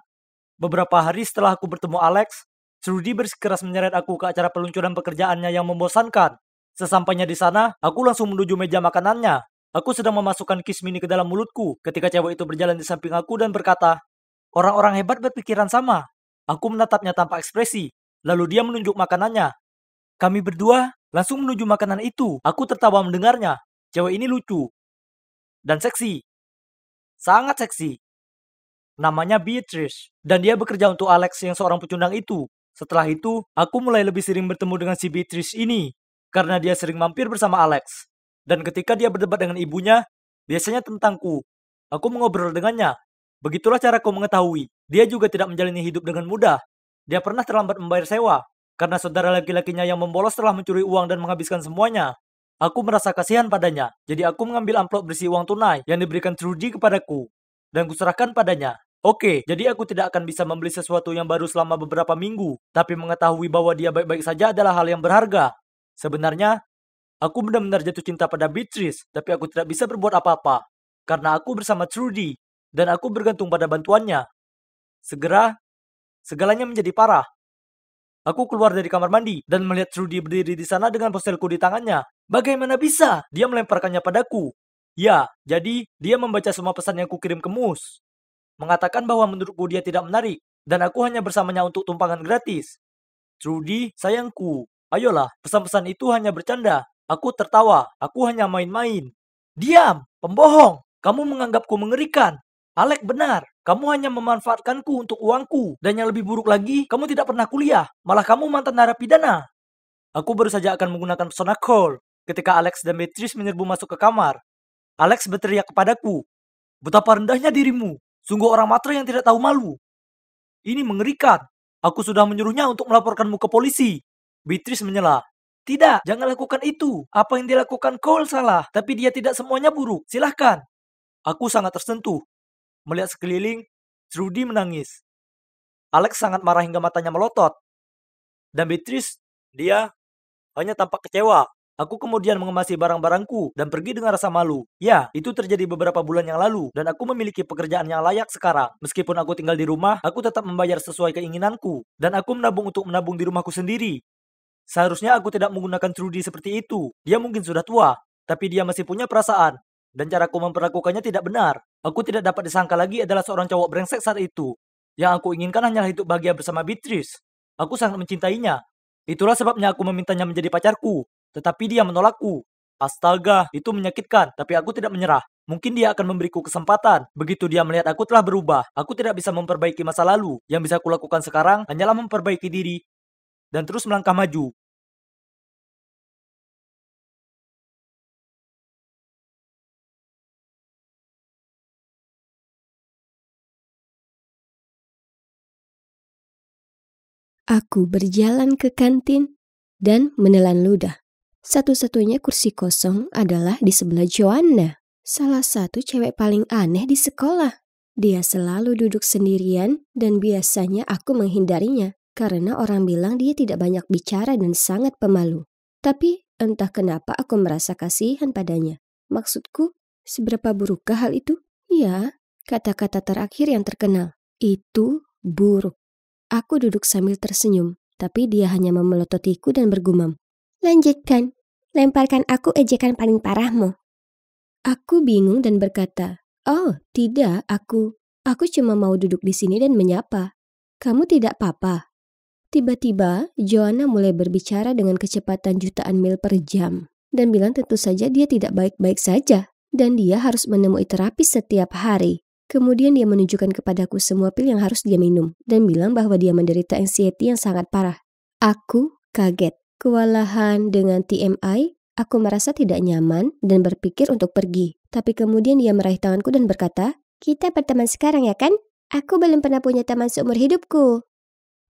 Beberapa hari setelah aku bertemu Alex, Trudy bersikeras menyeret aku ke acara peluncuran pekerjaannya yang membosankan. Sesampainya di sana, aku langsung menuju meja makanannya. Aku sedang memasukkan kiss mini ke dalam mulutku ketika cewek itu berjalan di samping aku dan berkata, "Orang-orang hebat berpikiran sama." Aku menatapnya tanpa ekspresi, lalu dia menunjuk makanannya. Kami berdua langsung menuju makanan itu. Aku tertawa mendengarnya. Cewek ini lucu dan seksi. Sangat seksi. Namanya Beatrice. Dan dia bekerja untuk Alex yang seorang pecundang itu. Setelah itu, aku mulai lebih sering bertemu dengan si Beatrice ini. Karena dia sering mampir bersama Alex. Dan ketika dia berdebat dengan ibunya, biasanya tentangku. Aku mengobrol dengannya. Begitulah caraku mengetahui. Dia juga tidak menjalani hidup dengan mudah. Dia pernah terlambat membayar sewa. Karena saudara laki-lakinya yang membolos telah mencuri uang dan menghabiskan semuanya. Aku merasa kasihan padanya. Jadi aku mengambil amplop berisi uang tunai yang diberikan Trudy kepadaku. Dan kuserahkan padanya. Oke, jadi aku tidak akan bisa membeli sesuatu yang baru selama beberapa minggu, tapi mengetahui bahwa dia baik-baik saja adalah hal yang berharga. Sebenarnya, aku benar-benar jatuh cinta pada Beatrice, tapi aku tidak bisa berbuat apa-apa, karena aku bersama Trudy, dan aku bergantung pada bantuannya. Segera, segalanya menjadi parah. Aku keluar dari kamar mandi, dan melihat Trudy berdiri di sana dengan ponselku di tangannya. Bagaimana bisa? Dia melemparkannya padaku. Ya, jadi dia membaca semua pesan yang kukirim ke Mus. Mengatakan bahwa menurutku dia tidak menarik, dan aku hanya bersamanya untuk tumpangan gratis. Trudy, sayangku, ayolah, pesan-pesan itu hanya bercanda. Aku tertawa, aku hanya main-main. Diam, pembohong, kamu menganggapku mengerikan. Alek benar, kamu hanya memanfaatkanku untuk uangku. Dan yang lebih buruk lagi, kamu tidak pernah kuliah, malah kamu mantan narapidana. Aku baru saja akan menggunakan pesona call ketika Alex dan Beatrice menyerbu masuk ke kamar. Alex berteriak kepadaku, "Betapa rendahnya dirimu. Sungguh orang matre yang tidak tahu malu. Ini mengerikan. Aku sudah menyuruhnya untuk melaporkanmu ke polisi." Beatrice menyela. "Tidak, jangan lakukan itu. Apa yang dilakukan Cole salah, tapi dia tidak semuanya buruk. Silahkan." Aku sangat tersentuh. Melihat sekeliling, Trudy menangis. Alex sangat marah hingga matanya melotot. Dan Beatrice, dia hanya tampak kecewa. Aku kemudian mengemasi barang-barangku dan pergi dengan rasa malu. Ya, itu terjadi beberapa bulan yang lalu dan aku memiliki pekerjaan yang layak sekarang. Meskipun aku tinggal di rumah, aku tetap membayar sesuai keinginanku dan aku menabung untuk menabung di rumahku sendiri. Seharusnya aku tidak menggunakan Trudy seperti itu. Dia mungkin sudah tua, tapi dia masih punya perasaan. Dan caraku memperlakukannya tidak benar. Aku tidak dapat disangka lagi adalah seorang cowok brengsek saat itu. Yang aku inginkan hanyalah hidup bahagia bersama Beatrice. Aku sangat mencintainya. Itulah sebabnya aku memintanya menjadi pacarku. Tetapi dia menolakku. Astaga, itu menyakitkan, tapi aku tidak menyerah. Mungkin dia akan memberiku kesempatan. Begitu dia melihat aku telah berubah, aku tidak bisa memperbaiki masa lalu. Yang bisa kulakukan sekarang hanyalah memperbaiki diri dan terus melangkah maju. Aku berjalan ke kantin dan menelan ludah. Satu-satunya kursi kosong adalah di sebelah Joanna, salah satu cewek paling aneh di sekolah. Dia selalu duduk sendirian dan biasanya aku menghindarinya karena orang bilang dia tidak banyak bicara dan sangat pemalu. Tapi entah kenapa aku merasa kasihan padanya. Maksudku, seberapa burukkah hal itu? Ya, kata-kata terakhir yang terkenal. Itu buruk. Aku duduk sambil tersenyum, tapi dia hanya memelototiku dan bergumam. Lanjutkan, lemparkan aku ejekan paling parahmu. Aku bingung dan berkata, oh tidak, aku cuma mau duduk di sini dan menyapa. Kamu tidak apa-apa? Tiba-tiba, Joanna mulai berbicara dengan kecepatan jutaan mil per jam, dan bilang tentu saja dia tidak baik-baik saja, dan dia harus menemui terapi setiap hari. Kemudian dia menunjukkan kepadaku semua pil yang harus dia minum dan bilang bahwa dia menderita anxiety yang sangat parah. Aku kaget. Kewalahan dengan TMI, aku merasa tidak nyaman dan berpikir untuk pergi. Tapi kemudian dia meraih tanganku dan berkata, kita berteman sekarang ya kan? Aku belum pernah punya teman seumur hidupku.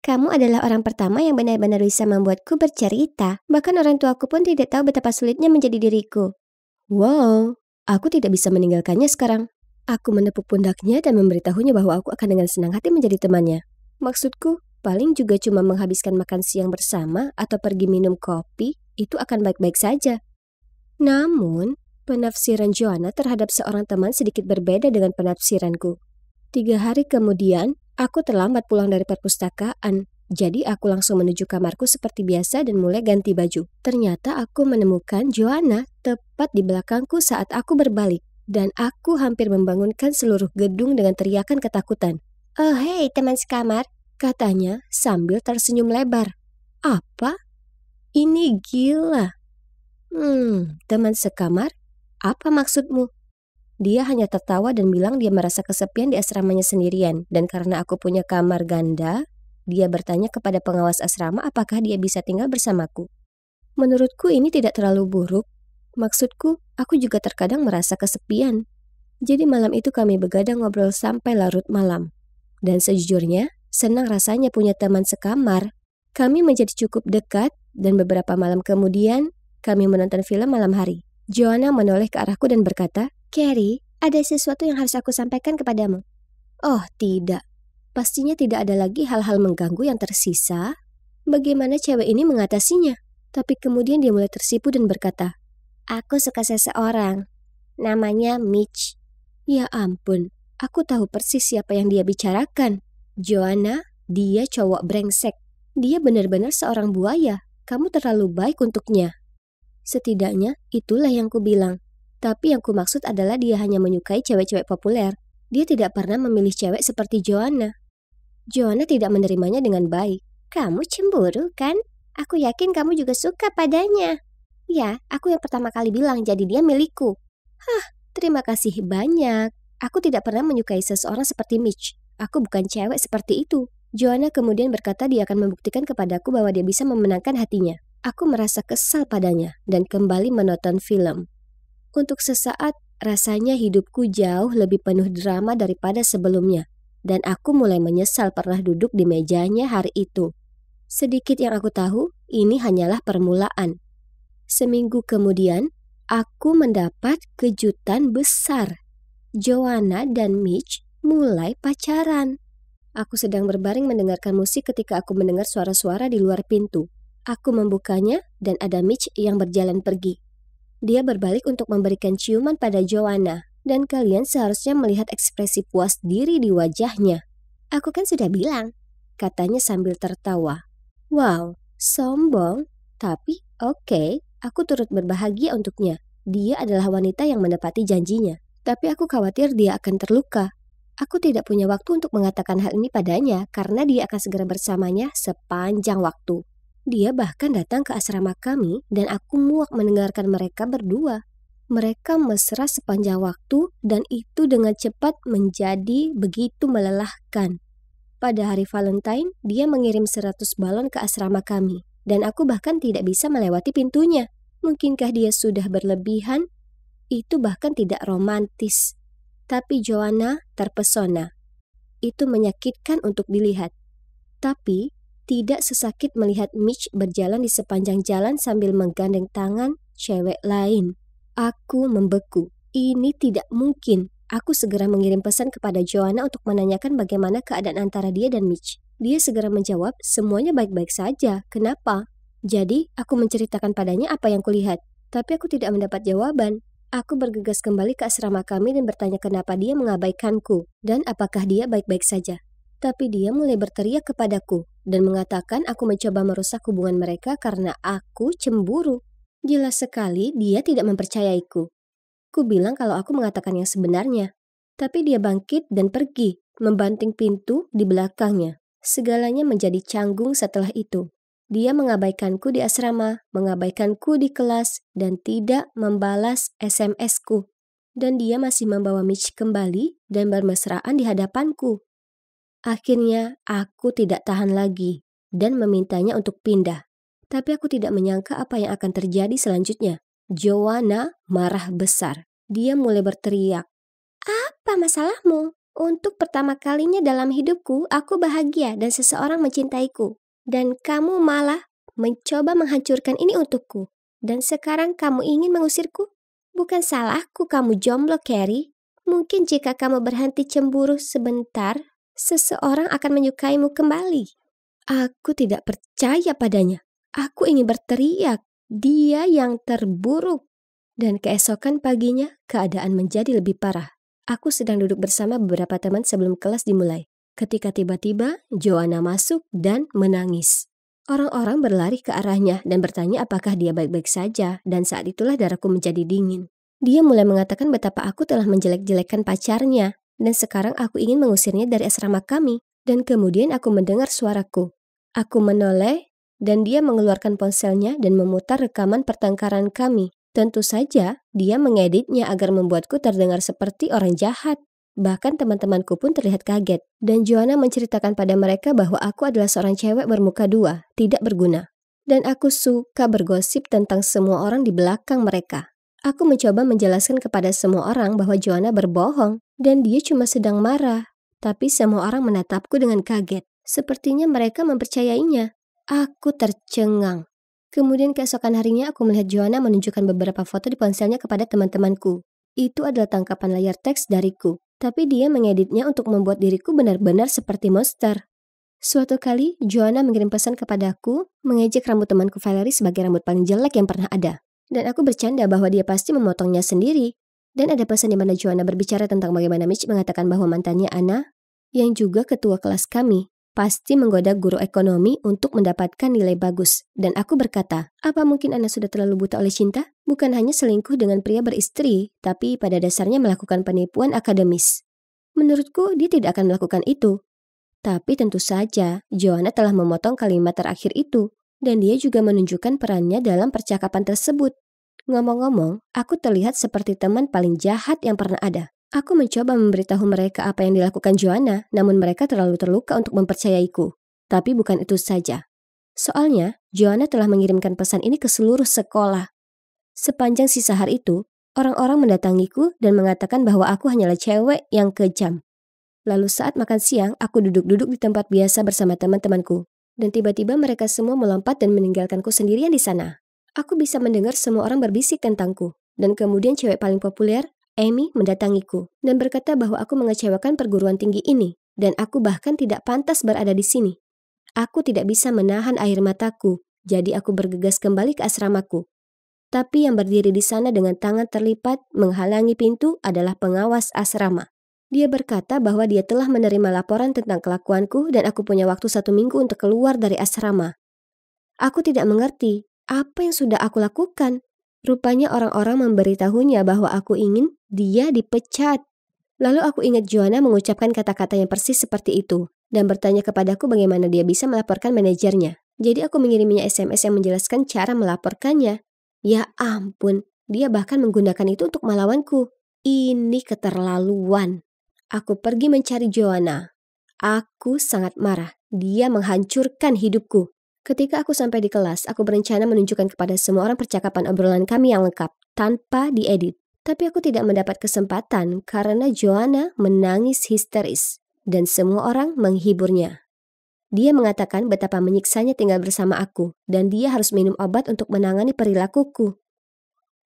Kamu adalah orang pertama yang benar-benar bisa membuatku bercerita. Bahkan orang tuaku pun tidak tahu betapa sulitnya menjadi diriku. Wow, aku tidak bisa meninggalkannya sekarang. Aku menepuk pundaknya dan memberitahunya bahwa aku akan dengan senang hati menjadi temannya. Maksudku, paling juga cuma menghabiskan makan siang bersama atau pergi minum kopi, itu akan baik-baik saja. Namun, penafsiran Joanna terhadap seorang teman sedikit berbeda dengan penafsiranku. 3 hari kemudian, aku terlambat pulang dari perpustakaan. Jadi aku langsung menuju kamarku seperti biasa dan mulai ganti baju. Ternyata aku menemukan Joanna tepat di belakangku saat aku berbalik. Dan aku hampir membangunkan seluruh gedung dengan teriakan ketakutan. Oh hei teman sekamar, katanya sambil tersenyum lebar. Apa? Ini gila. Teman sekamar? Apa maksudmu? Dia hanya tertawa dan bilang dia merasa kesepian di asramanya sendirian. Dan karena aku punya kamar ganda, dia bertanya kepada pengawas asrama apakah dia bisa tinggal bersamaku. Menurutku ini tidak terlalu buruk. Maksudku, aku juga terkadang merasa kesepian. Jadi malam itu kami begadang ngobrol sampai larut malam. Dan sejujurnya, senang rasanya punya teman sekamar. Kami menjadi cukup dekat dan beberapa malam kemudian, kami menonton film malam hari. Joanna menoleh ke arahku dan berkata, Carrie, ada sesuatu yang harus aku sampaikan kepadamu. Oh tidak, pastinya tidak ada lagi hal-hal mengganggu yang tersisa. Bagaimana cewek ini mengatasinya? Tapi kemudian dia mulai tersipu dan berkata, aku suka seseorang. Namanya Mitch. Ya ampun, aku tahu persis siapa yang dia bicarakan. Joanna, dia cowok brengsek. Dia benar-benar seorang buaya. Kamu terlalu baik untuknya. Setidaknya, itulah yang ku bilang. Tapi yang ku maksud adalah dia hanya menyukai cewek-cewek populer. Dia tidak pernah memilih cewek seperti Joanna. Joanna tidak menerimanya dengan baik. Kamu cemburu, kan? Aku yakin kamu juga suka padanya. Ya, aku yang pertama kali bilang jadi dia milikku. Terima kasih banyak. Aku tidak pernah menyukai seseorang seperti Mitch. Aku bukan cewek seperti itu. Joanna kemudian berkata dia akan membuktikan kepadaku bahwa dia bisa memenangkan hatinya. Aku merasa kesal padanya dan kembali menonton film. Untuk sesaat, rasanya hidupku jauh lebih penuh drama daripada sebelumnya. Dan aku mulai menyesal pernah duduk di mejanya hari itu. Sedikit yang aku tahu, ini hanyalah permulaan. Seminggu kemudian, aku mendapat kejutan besar. Joanna dan Mitch mulai pacaran. Aku sedang berbaring mendengarkan musik ketika aku mendengar suara-suara di luar pintu. Aku membukanya dan ada Mitch yang berjalan pergi. Dia berbalik untuk memberikan ciuman pada Joanna, dan kalian seharusnya melihat ekspresi puas diri di wajahnya. Aku kan sudah bilang, katanya sambil tertawa. Wow, sombong, tapi oke, aku turut berbahagia untuknya. Dia adalah wanita yang menepati janjinya, tapi aku khawatir dia akan terluka. Aku tidak punya waktu untuk mengatakan hal ini padanya karena dia akan segera bersamanya sepanjang waktu. Dia bahkan datang ke asrama kami dan aku muak mendengarkan mereka berdua. Mereka mesra sepanjang waktu dan itu dengan cepat menjadi begitu melelahkan. Pada hari Valentine, dia mengirim 100 balon ke asrama kami dan aku bahkan tidak bisa melewati pintunya. Mungkinkah dia sudah berlebihan? Itu bahkan tidak romantis. Tapi Joanna terpesona. Itu menyakitkan untuk dilihat. Tapi tidak sesakit melihat Mitch berjalan di sepanjang jalan sambil menggandeng tangan cewek lain. Aku membeku. Ini tidak mungkin. Aku segera mengirim pesan kepada Joanna untuk menanyakan bagaimana keadaan antara dia dan Mitch. Dia segera menjawab, semuanya baik-baik saja. Kenapa? Jadi, aku menceritakan padanya apa yang kulihat. Tapi aku tidak mendapat jawaban. Aku bergegas kembali ke asrama kami dan bertanya kenapa dia mengabaikanku dan apakah dia baik-baik saja. Tapi dia mulai berteriak kepadaku dan mengatakan aku mencoba merusak hubungan mereka karena aku cemburu. Jelas sekali dia tidak mempercayaiku. Ku bilang kalau aku mengatakan yang sebenarnya. Tapi dia bangkit dan pergi, membanting pintu di belakangnya. Segalanya menjadi canggung setelah itu. Dia mengabaikanku di asrama, mengabaikanku di kelas, dan tidak membalas SMS-ku. Dan dia masih membawa Mitch kembali dan bermesraan di hadapanku. Akhirnya, aku tidak tahan lagi dan memintanya untuk pindah. Tapi aku tidak menyangka apa yang akan terjadi selanjutnya. Joanna marah besar. Dia mulai berteriak. Apa masalahmu? Untuk pertama kalinya dalam hidupku, aku bahagia dan seseorang mencintaiku. Dan kamu malah mencoba menghancurkan ini untukku. Dan sekarang kamu ingin mengusirku? Bukan salahku kamu jomblo, Carrie. Mungkin jika kamu berhenti cemburu sebentar, seseorang akan menyukaimu kembali. Aku tidak percaya padanya. Aku ingin berteriak. Dia yang terburuk. Dan keesokan paginya, keadaan menjadi lebih parah. Aku sedang duduk bersama beberapa teman sebelum kelas dimulai. Ketika tiba-tiba, Joanna masuk dan menangis. Orang-orang berlari ke arahnya dan bertanya apakah dia baik-baik saja, dan saat itulah darahku menjadi dingin. Dia mulai mengatakan betapa aku telah menjelek-jelekan pacarnya, dan sekarang aku ingin mengusirnya dari asrama kami. Dan kemudian aku mendengar suaraku. Aku menoleh, dan dia mengeluarkan ponselnya dan memutar rekaman pertengkaran kami. Tentu saja, dia mengeditnya agar membuatku terdengar seperti orang jahat. Bahkan teman-temanku pun terlihat kaget. Dan Joanna menceritakan pada mereka bahwa aku adalah seorang cewek bermuka dua, tidak berguna. Dan aku suka bergosip tentang semua orang di belakang mereka. Aku mencoba menjelaskan kepada semua orang bahwa Joanna berbohong, dan dia cuma sedang marah. Tapi semua orang menatapku dengan kaget. Sepertinya mereka mempercayainya. Aku tercengang. Kemudian keesokan harinya aku melihat Joanna menunjukkan beberapa foto di ponselnya kepada teman-temanku. Itu adalah tangkapan layar teks dariku, tapi dia mengeditnya untuk membuat diriku benar-benar seperti monster. Suatu kali, Joanna mengirim pesan kepadaku, mengejek rambut temanku Valerie sebagai rambut paling jelek yang pernah ada. Dan aku bercanda bahwa dia pasti memotongnya sendiri. Dan ada pesan di mana Joanna berbicara tentang bagaimana Mitch mengatakan bahwa mantannya Anna, yang juga ketua kelas kami, pasti menggoda guru ekonomi untuk mendapatkan nilai bagus. Dan aku berkata, apa mungkin Anna sudah terlalu buta oleh cinta? Bukan hanya selingkuh dengan pria beristri, tapi pada dasarnya melakukan penipuan akademis. Menurutku, dia tidak akan melakukan itu. Tapi tentu saja, Joanna telah memotong kalimat terakhir itu. Dan dia juga menunjukkan perannya dalam percakapan tersebut. Ngomong-ngomong, aku terlihat seperti teman paling jahat yang pernah ada. Aku mencoba memberitahu mereka apa yang dilakukan Joanna, namun mereka terlalu terluka untuk mempercayaiku. Tapi bukan itu saja. Soalnya, Joanna telah mengirimkan pesan ini ke seluruh sekolah. Sepanjang sisa hari itu, orang-orang mendatangiku dan mengatakan bahwa aku hanyalah cewek yang kejam. Lalu saat makan siang, aku duduk-duduk di tempat biasa bersama teman-temanku. Dan tiba-tiba mereka semua melompat dan meninggalkanku sendirian di sana. Aku bisa mendengar semua orang berbisik tentangku. Dan kemudian cewek paling populer, Amy, mendatangiku dan berkata bahwa aku mengecewakan perguruan tinggi ini dan aku bahkan tidak pantas berada di sini. Aku tidak bisa menahan air mataku Jadi aku bergegas kembali ke asramaku. Tapi yang berdiri di sana dengan tangan terlipat menghalangi pintu adalah pengawas asrama. Dia berkata bahwa dia telah menerima laporan tentang kelakuanku dan aku punya waktu 1 minggu untuk keluar dari asrama. Aku tidak mengerti apa yang sudah aku lakukan. Rupanya orang-orang memberitahunya bahwa aku ingin dia dipecat. Lalu aku ingat Joanna mengucapkan kata-kata yang persis seperti itu dan bertanya kepadaku bagaimana dia bisa melaporkan manajernya. Jadi aku mengiriminya SMS yang menjelaskan cara melaporkannya. Ya ampun, dia bahkan menggunakan itu untuk melawanku. Ini keterlaluan. Aku pergi mencari Joanna. Aku sangat marah. Dia menghancurkan hidupku. Ketika aku sampai di kelas, aku berencana menunjukkan kepada semua orang percakapan obrolan kami yang lengkap, tanpa diedit. Tapi aku tidak mendapat kesempatan karena Joanna menangis histeris, dan semua orang menghiburnya. Dia mengatakan betapa menyiksanya tinggal bersama aku, dan dia harus minum obat untuk menangani perilakuku.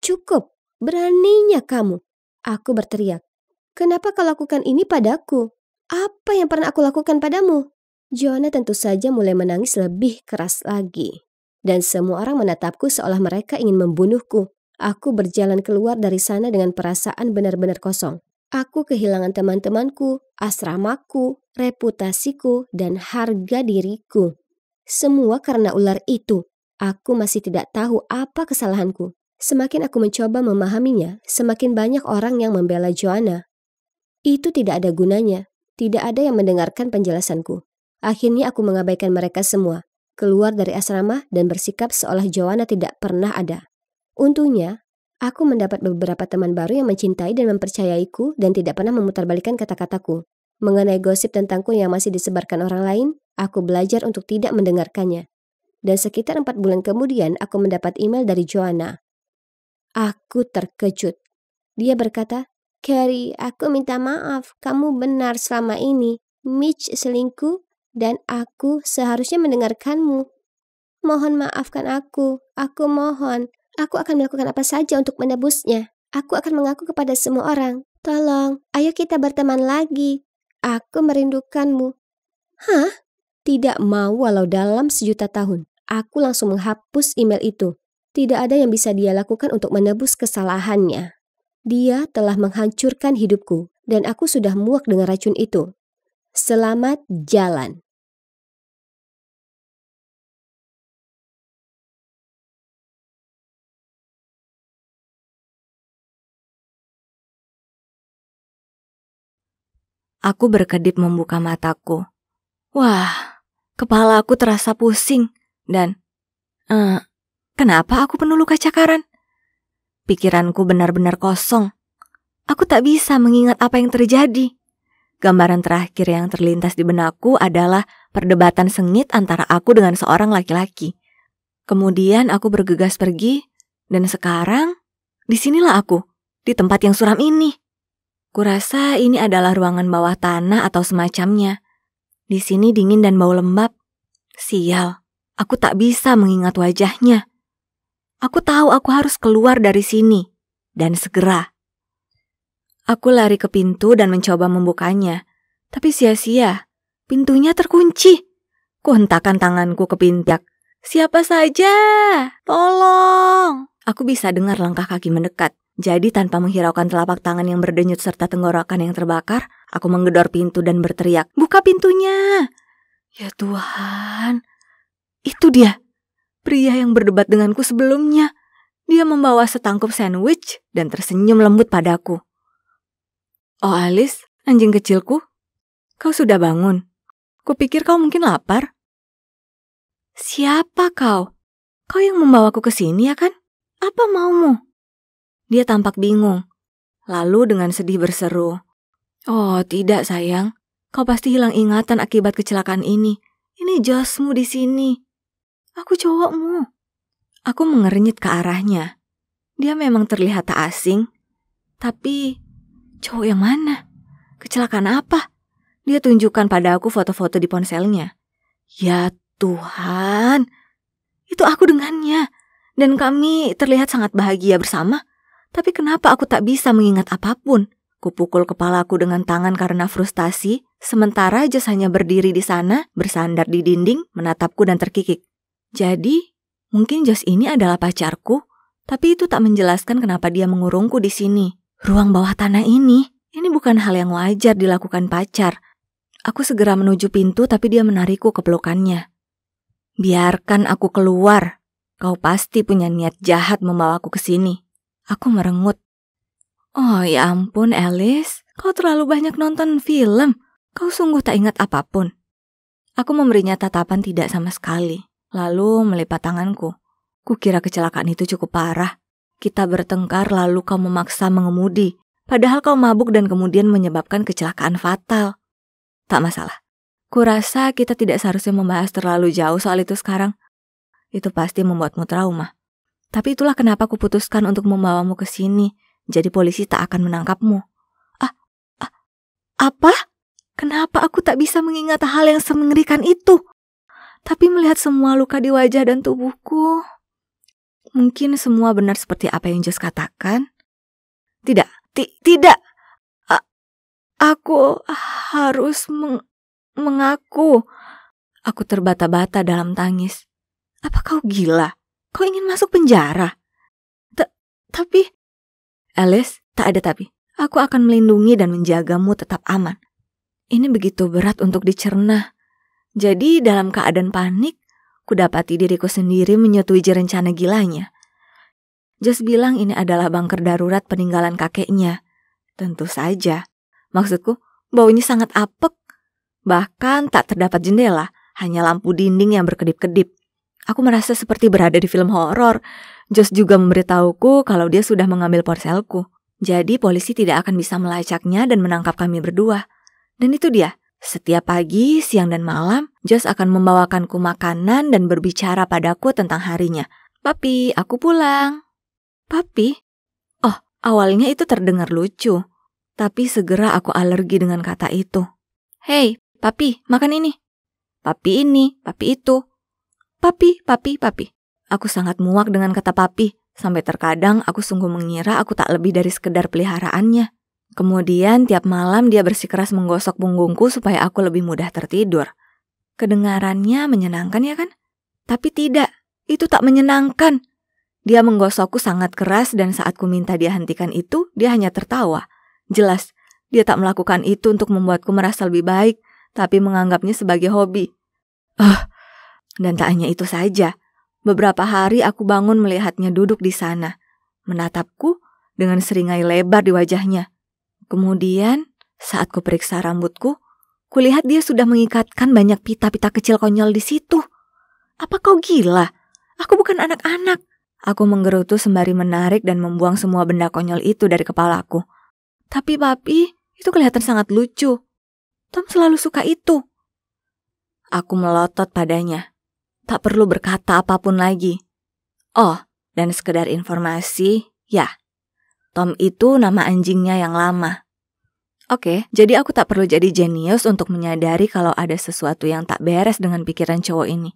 Cukup, beraninya kamu. Aku berteriak. Kenapa kau lakukan ini padaku? Apa yang pernah aku lakukan padamu? Joanna tentu saja mulai menangis lebih keras lagi. Dan semua orang menatapku seolah mereka ingin membunuhku. Aku berjalan keluar dari sana dengan perasaan benar-benar kosong. Aku kehilangan teman-temanku, asramaku, reputasiku, dan harga diriku. Semua karena ular itu. Aku masih tidak tahu apa kesalahanku. Semakin aku mencoba memahaminya, semakin banyak orang yang membela Joanna. Itu tidak ada gunanya. Tidak ada yang mendengarkan penjelasanku. Akhirnya aku mengabaikan mereka semua, keluar dari asrama dan bersikap seolah Joanna tidak pernah ada. Untungnya, aku mendapat beberapa teman baru yang mencintai dan mempercayaiku dan tidak pernah memutarbalikkan kata-kataku. Mengenai gosip tentangku yang masih disebarkan orang lain, aku belajar untuk tidak mendengarkannya. Dan sekitar 4 bulan kemudian, aku mendapat email dari Joanna. Aku terkejut. Dia berkata, Carrie, aku minta maaf, kamu benar selama ini. Mitch selingkuh dan aku seharusnya mendengarkanmu. Mohon maafkan aku mohon. Aku akan melakukan apa saja untuk menebusnya. Aku akan mengaku kepada semua orang. Tolong, ayo kita berteman lagi. Aku merindukanmu. Hah? Tidak mau walau dalam 1.000.000 tahun. Aku langsung menghapus email itu. Tidak ada yang bisa dia lakukan untuk menebus kesalahannya. Dia telah menghancurkan hidupku dan aku sudah muak dengan racun itu. Selamat jalan. Aku berkedip membuka mataku. Wah, kepala aku terasa pusing dan kenapa aku penuh luka cakaran? Pikiranku benar-benar kosong. Aku tak bisa mengingat apa yang terjadi. Gambaran terakhir yang terlintas di benakku adalah perdebatan sengit antara aku dengan seorang laki-laki. Kemudian aku bergegas pergi, dan sekarang disinilah aku, di tempat yang suram ini. Kurasa ini adalah ruangan bawah tanah atau semacamnya. Di sini dingin dan bau lembab. Sial, aku tak bisa mengingat wajahnya. Aku tahu aku harus keluar dari sini, dan segera. Aku lari ke pintu dan mencoba membukanya, tapi sia-sia. Pintunya terkunci. Kuhentakkan tanganku ke pintu. Siapa saja, tolong. Aku bisa dengar langkah kaki mendekat. Jadi tanpa menghiraukan telapak tangan yang berdenyut serta tenggorokan yang terbakar, aku menggedor pintu dan berteriak, "Buka pintunya!" Ya Tuhan, itu dia, pria yang berdebat denganku sebelumnya. Dia membawa setangkup sandwich dan tersenyum lembut padaku. "Oh Alice, anjing kecilku, kau sudah bangun? Kupikir kau mungkin lapar." "Siapa kau? Kau yang membawaku ke sini ya kan? Apa maumu?" Dia tampak bingung. Lalu dengan sedih berseru, "Oh tidak sayang, kau pasti hilang ingatan akibat kecelakaan ini. Ini josmu di sini. Aku cowokmu." Aku mengernyit ke arahnya. Dia memang terlihat tak asing. Tapi cowok yang mana? Kecelakaan apa? Dia tunjukkan pada aku foto-foto di ponselnya. Ya Tuhan, itu aku dengannya. Dan kami terlihat sangat bahagia bersama. Tapi kenapa aku tak bisa mengingat apapun? Kupukul kepalaku dengan tangan karena frustasi, sementara Josh hanya berdiri di sana, bersandar di dinding, menatapku dan terkikik. Jadi, Mungkin Josh ini adalah pacarku, tapi itu tak menjelaskan kenapa dia mengurungku di sini. Ruang bawah tanah ini bukan hal yang wajar dilakukan pacar. Aku segera menuju pintu tapi dia menarikku ke pelukannya. Biarkan aku keluar. Kau pasti punya niat jahat membawaku ke sini. Aku merengut. Oh ya ampun Alice, kau terlalu banyak nonton film. Kau sungguh tak ingat apapun. Aku memberinya tatapan tidak sama sekali, lalu melipat tanganku. Kukira kecelakaan itu cukup parah. Kita bertengkar lalu kau memaksa mengemudi, padahal kau mabuk dan kemudian menyebabkan kecelakaan fatal. Tak masalah. Kurasa kita tidak seharusnya membahas terlalu jauh soal itu sekarang. Itu pasti membuatmu trauma. Tapi itulah kenapa kuputuskan untuk membawamu ke sini. Jadi polisi tak akan menangkapmu. Apa? Kenapa aku tak bisa mengingat hal yang semengerikan itu? Tapi melihat semua luka di wajah dan tubuhku, mungkin semua benar seperti apa yang Josh katakan. Tidak. Aku harus mengaku. Aku terbata-bata dalam tangis. Apa kau gila? Kau ingin masuk penjara? Tapi... Alice, tak ada tapi. Aku akan melindungi dan menjagamu tetap aman. Ini begitu berat untuk dicerna. Jadi dalam keadaan panik, kudapati diriku sendiri menyetujui rencana gilanya. Josh bilang ini adalah bunker darurat peninggalan kakeknya. Tentu saja. Maksudku, baunya sangat apek. Bahkan tak terdapat jendela, hanya lampu dinding yang berkedip-kedip. Aku merasa seperti berada di film horor. Josh juga memberitahuku kalau dia sudah mengambil ponselku. Jadi polisi tidak akan bisa melacaknya dan menangkap kami berdua. Dan itu dia, setiap pagi, siang dan malam, Josh akan membawakanku makanan dan berbicara padaku tentang harinya. Papi, aku pulang. Papi? Oh, awalnya itu terdengar lucu. Tapi segera aku alergi dengan kata itu. Hei, papi, makan ini. Papi ini, papi itu. Papi. Aku sangat muak dengan kata papi. Sampai terkadang aku sungguh mengira aku tak lebih dari sekedar peliharaannya. Kemudian tiap malam dia bersikeras menggosok punggungku supaya aku lebih mudah tertidur. Kedengarannya menyenangkan ya kan? Tapi tidak, itu tak menyenangkan. Dia menggosokku sangat keras dan saat ku minta dia hentikan itu, dia hanya tertawa. Jelas, dia tak melakukan itu untuk membuatku merasa lebih baik, tapi menganggapnya sebagai hobi. Dan tak hanya itu saja. Beberapa hari aku bangun melihatnya duduk di sana, menatapku dengan seringai lebar di wajahnya. Kemudian, saat ku periksa rambutku, kulihat dia sudah mengikatkan banyak pita-pita kecil konyol di situ. Apa kau gila? Aku bukan anak-anak. Aku menggerutu sembari menarik dan membuang semua benda konyol itu dari kepalaku. Tapi papi, itu kelihatan sangat lucu. Tom selalu suka itu. Aku melotot padanya. Tak perlu berkata apapun lagi. Oh, dan sekedar informasi, ya, Tom itu nama anjingnya yang lama. Oke, jadi aku tak perlu jadi jenius untuk menyadari kalau ada sesuatu yang tak beres dengan pikiran cowok ini.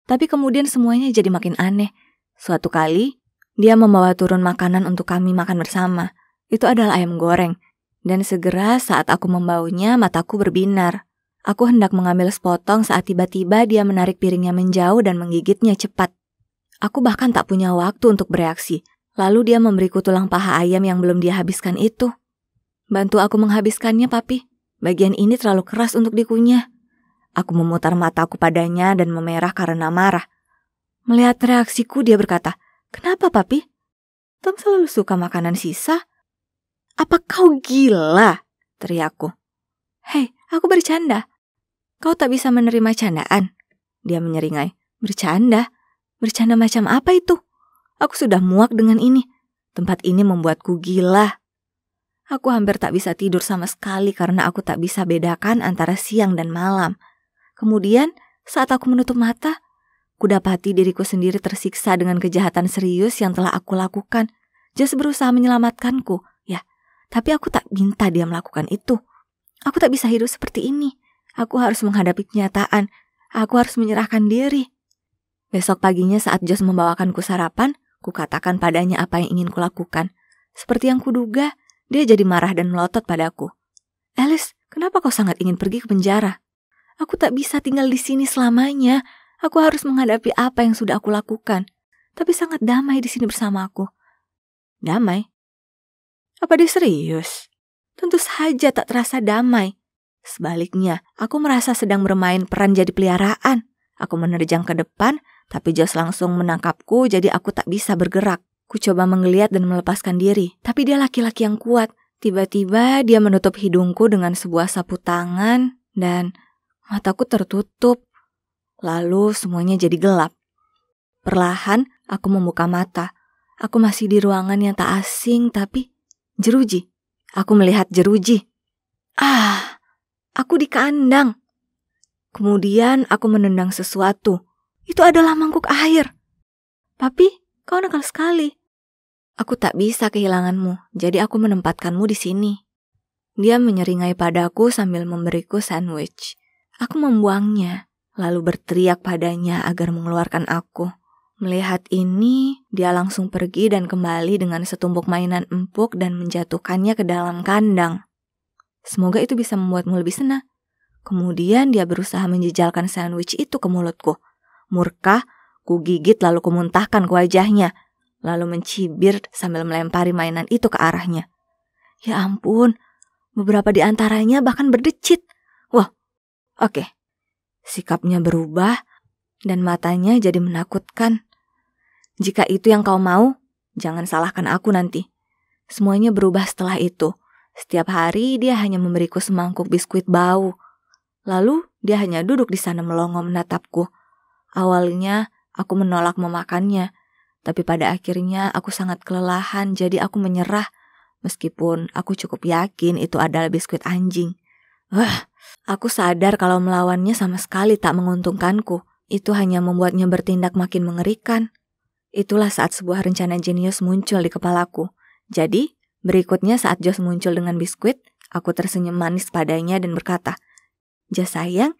Tapi kemudian semuanya jadi makin aneh. Suatu kali, dia membawa turun makanan untuk kami makan bersama. Itu adalah ayam goreng. Dan segera saat aku membaunya, mataku berbinar. Aku hendak mengambil sepotong saat tiba-tiba dia menarik piringnya menjauh dan menggigitnya cepat. Aku bahkan tak punya waktu untuk bereaksi. Lalu dia memberiku tulang paha ayam yang belum dia habiskan itu. Bantu aku menghabiskannya, papi. Bagian ini terlalu keras untuk dikunyah. Aku memutar mataku padanya dan memerah karena marah. Melihat reaksiku, dia berkata, "Kenapa, papi? Tom selalu suka makanan sisa." "Apa kau gila?" teriakku. "Hei, aku bercanda. Kau tak bisa menerima candaan?" Dia menyeringai. "Bercanda? Bercanda macam apa itu? Aku sudah muak dengan ini. Tempat ini membuatku gila." Aku hampir tak bisa tidur sama sekali karena aku tak bisa bedakan antara siang dan malam. Kemudian, saat aku menutup mata, kudapati diriku sendiri tersiksa dengan kejahatan serius yang telah aku lakukan. Josh berusaha menyelamatkanku, ya, tapi aku tak minta dia melakukan itu. Aku tak bisa hidup seperti ini. Aku harus menghadapi kenyataan. Aku harus menyerahkan diri. Besok paginya saat Josh membawakanku sarapan, kukatakan padanya apa yang ingin kulakukan. Seperti yang kuduga, dia jadi marah dan melotot padaku. "Alice, kenapa kau sangat ingin pergi ke penjara?" "Aku tak bisa tinggal di sini selamanya. Aku harus menghadapi apa yang sudah aku lakukan. Tapi sangat damai di sini bersama aku. Damai? Apa dia serius? Tentu saja tak terasa damai. Sebaliknya, aku merasa sedang bermain peran jadi peliharaan. Aku menerjang ke depan, tapi Josh langsung menangkapku, jadi aku tak bisa bergerak. Ku coba menggeliat dan melepaskan diri, tapi dia laki-laki yang kuat. Tiba-tiba dia menutup hidungku dengan sebuah sapu tangan dan mataku tertutup. Lalu semuanya jadi gelap. Perlahan aku membuka mata. Aku masih di ruangan yang tak asing tapi jeruji. Aku melihat jeruji. Aku di kandang. Kemudian aku menendang sesuatu. Itu adalah mangkuk air. Papi, kau nakal sekali. Aku tak bisa kehilanganmu, jadi aku menempatkanmu di sini. Dia menyeringai padaku sambil memberiku sandwich. Aku membuangnya, lalu berteriak padanya agar mengeluarkan aku. Melihat ini, dia langsung pergi dan kembali dengan setumpuk mainan empuk dan menjatuhkannya ke dalam kandang. Semoga itu bisa membuatmu lebih senang. Kemudian dia berusaha menjejalkan sandwich itu ke mulutku. Murka, ku gigit lalu kumuntahkan ke wajahnya. Lalu mencibir sambil melempari mainan itu ke arahnya. Ya ampun, beberapa di antaranya bahkan berdecit. Wah, oke. Sikapnya berubah dan matanya jadi menakutkan. Jika itu yang kau mau, jangan salahkan aku nanti. Semuanya berubah setelah itu. Setiap hari dia hanya memberiku semangkuk biskuit bau. Lalu dia hanya duduk di sana melongo menatapku. Awalnya aku menolak memakannya. Tapi pada akhirnya aku sangat kelelahan, jadi aku menyerah. Meskipun aku cukup yakin itu adalah biskuit anjing. Aku sadar kalau melawannya sama sekali tak menguntungkanku. Itu hanya membuatnya bertindak makin mengerikan. Itulah saat sebuah rencana jenius muncul di kepalaku. Jadi, berikutnya saat Josh muncul dengan biskuit, aku tersenyum manis padanya dan berkata, "Josh sayang,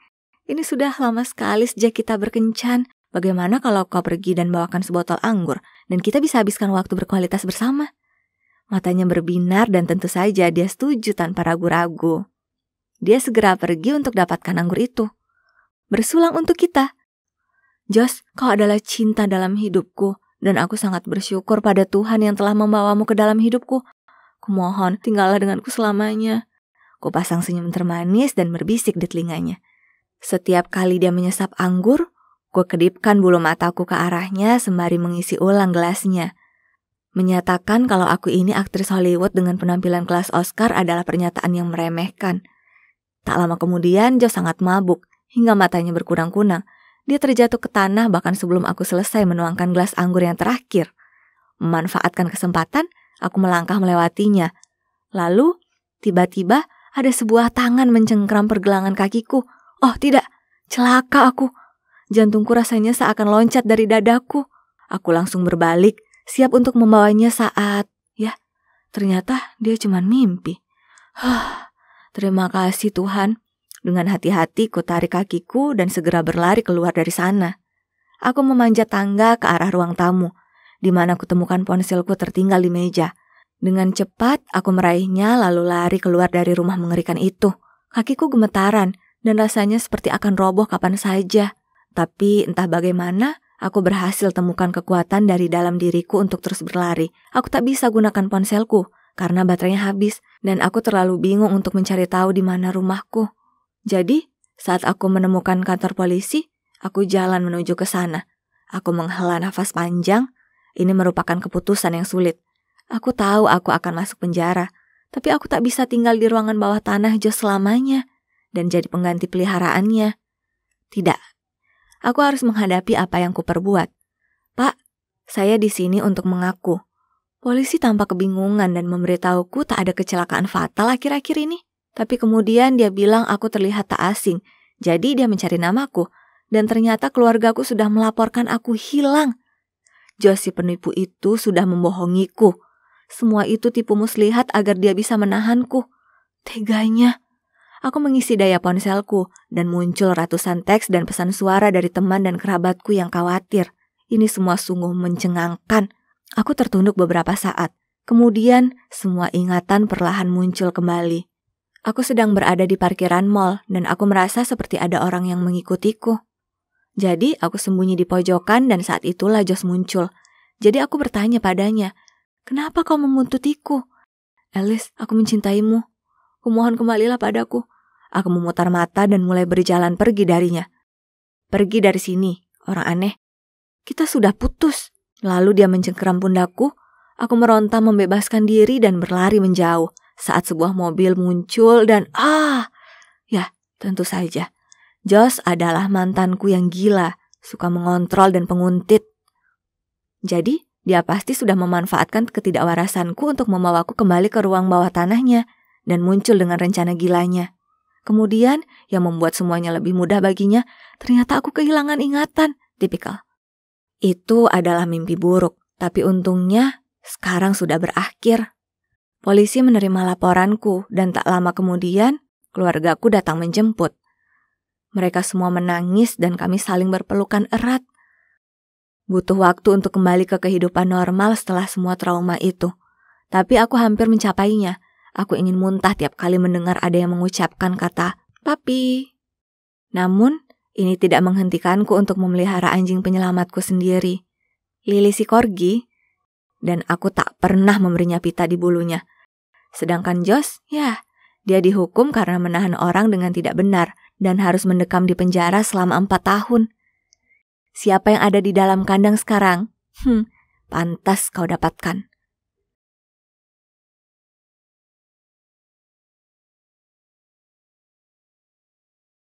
ini sudah lama sekali sejak kita berkencan. Bagaimana kalau kau pergi dan bawakan sebotol anggur, dan kita bisa habiskan waktu berkualitas bersama?" Matanya berbinar dan tentu saja dia setuju tanpa ragu-ragu. Dia segera pergi untuk dapatkan anggur itu. Bersulang untuk kita. "Josh, kau adalah cinta dalam hidupku, dan aku sangat bersyukur pada Tuhan yang telah membawamu ke dalam hidupku. Kumohon, tinggallah denganku selamanya." Ku pasang senyum termanis dan berbisik di telinganya. Setiap kali dia menyesap anggur, ku kedipkan bulu mataku ke arahnya sembari mengisi ulang gelasnya. Menyatakan kalau aku ini aktris Hollywood dengan penampilan kelas Oscar adalah pernyataan yang meremehkan. Tak lama kemudian, Josh sangat mabuk, hingga matanya berkunang-kunang. Dia terjatuh ke tanah bahkan sebelum aku selesai menuangkan gelas anggur yang terakhir. Memanfaatkan kesempatan, aku melangkah melewatinya. Lalu, tiba-tiba ada sebuah tangan mencengkram pergelangan kakiku. Oh tidak, celaka aku. Jantungku rasanya seakan loncat dari dadaku. Aku langsung berbalik, siap untuk membawanya saat, ternyata dia cuma mimpi. Terima kasih Tuhan. Dengan hati-hati ku tarik kakiku dan segera berlari keluar dari sana. Aku memanjat tangga ke arah ruang tamu, di mana kutemukan ponselku tertinggal di meja. Dengan cepat aku meraihnya lalu lari keluar dari rumah mengerikan itu. Kakiku gemetaran dan rasanya seperti akan roboh kapan saja. Tapi entah bagaimana, aku berhasil temukan kekuatan dari dalam diriku untuk terus berlari. Aku tak bisa gunakan ponselku karena baterainya habis dan aku terlalu bingung untuk mencari tahu di mana rumahku. Jadi, saat aku menemukan kantor polisi, aku jalan menuju ke sana. Aku menghela nafas panjang. Ini merupakan keputusan yang sulit. Aku tahu aku akan masuk penjara, tapi aku tak bisa tinggal di ruangan bawah tanah Josh selamanya dan jadi pengganti peliharaannya. Tidak. Aku harus menghadapi apa yang kuperbuat. "Pak, saya di sini untuk mengaku." Polisi tampak kebingungan dan memberitahuku tak ada kecelakaan fatal akhir-akhir ini. Tapi kemudian dia bilang aku terlihat tak asing. Jadi dia mencari namaku. Dan ternyata keluargaku sudah melaporkan aku hilang. Josh si penipu itu sudah membohongiku. Semua itu tipu muslihat agar dia bisa menahanku. Teganya. Aku mengisi daya ponselku dan muncul ratusan teks dan pesan suara dari teman dan kerabatku yang khawatir. Ini semua sungguh mencengangkan. Aku tertunduk beberapa saat. Kemudian semua ingatan perlahan muncul kembali. Aku sedang berada di parkiran mall dan aku merasa seperti ada orang yang mengikutiku. Jadi aku sembunyi di pojokan dan saat itulah Josh muncul. Jadi aku bertanya padanya, "Kenapa kau membuntutiku?" "Alice, aku mencintaimu. Kumohon kembalilah padaku." Aku memutar mata dan mulai berjalan pergi darinya. "Pergi dari sini, orang aneh. Kita sudah putus." Lalu dia mencengkeram pundakku. Aku meronta membebaskan diri dan berlari menjauh saat sebuah mobil muncul dan ya, tentu saja. Josh adalah mantanku yang gila, suka mengontrol dan penguntit. Jadi, dia pasti sudah memanfaatkan ketidakwarasanku untuk membawaku kembali ke ruang bawah tanahnya dan muncul dengan rencana gilanya. Kemudian, yang membuat semuanya lebih mudah baginya, ternyata aku kehilangan ingatan, tipikal. Itu adalah mimpi buruk, tapi untungnya sekarang sudah berakhir. Polisi menerima laporanku dan tak lama kemudian, keluargaku datang menjemput. Mereka semua menangis dan kami saling berpelukan erat. Butuh waktu untuk kembali ke kehidupan normal setelah semua trauma itu. Tapi aku hampir mencapainya. Aku ingin muntah tiap kali mendengar ada yang mengucapkan kata, "Papi." Namun, ini tidak menghentikanku untuk memelihara anjing penyelamatku sendiri, Lily si corgi, dan aku tak pernah memberinya pita di bulunya. Sedangkan Josh, dia dihukum karena menahan orang dengan tidak benar dan harus mendekam di penjara selama 4 tahun. Siapa yang ada di dalam kandang sekarang? Pantas kau dapatkan.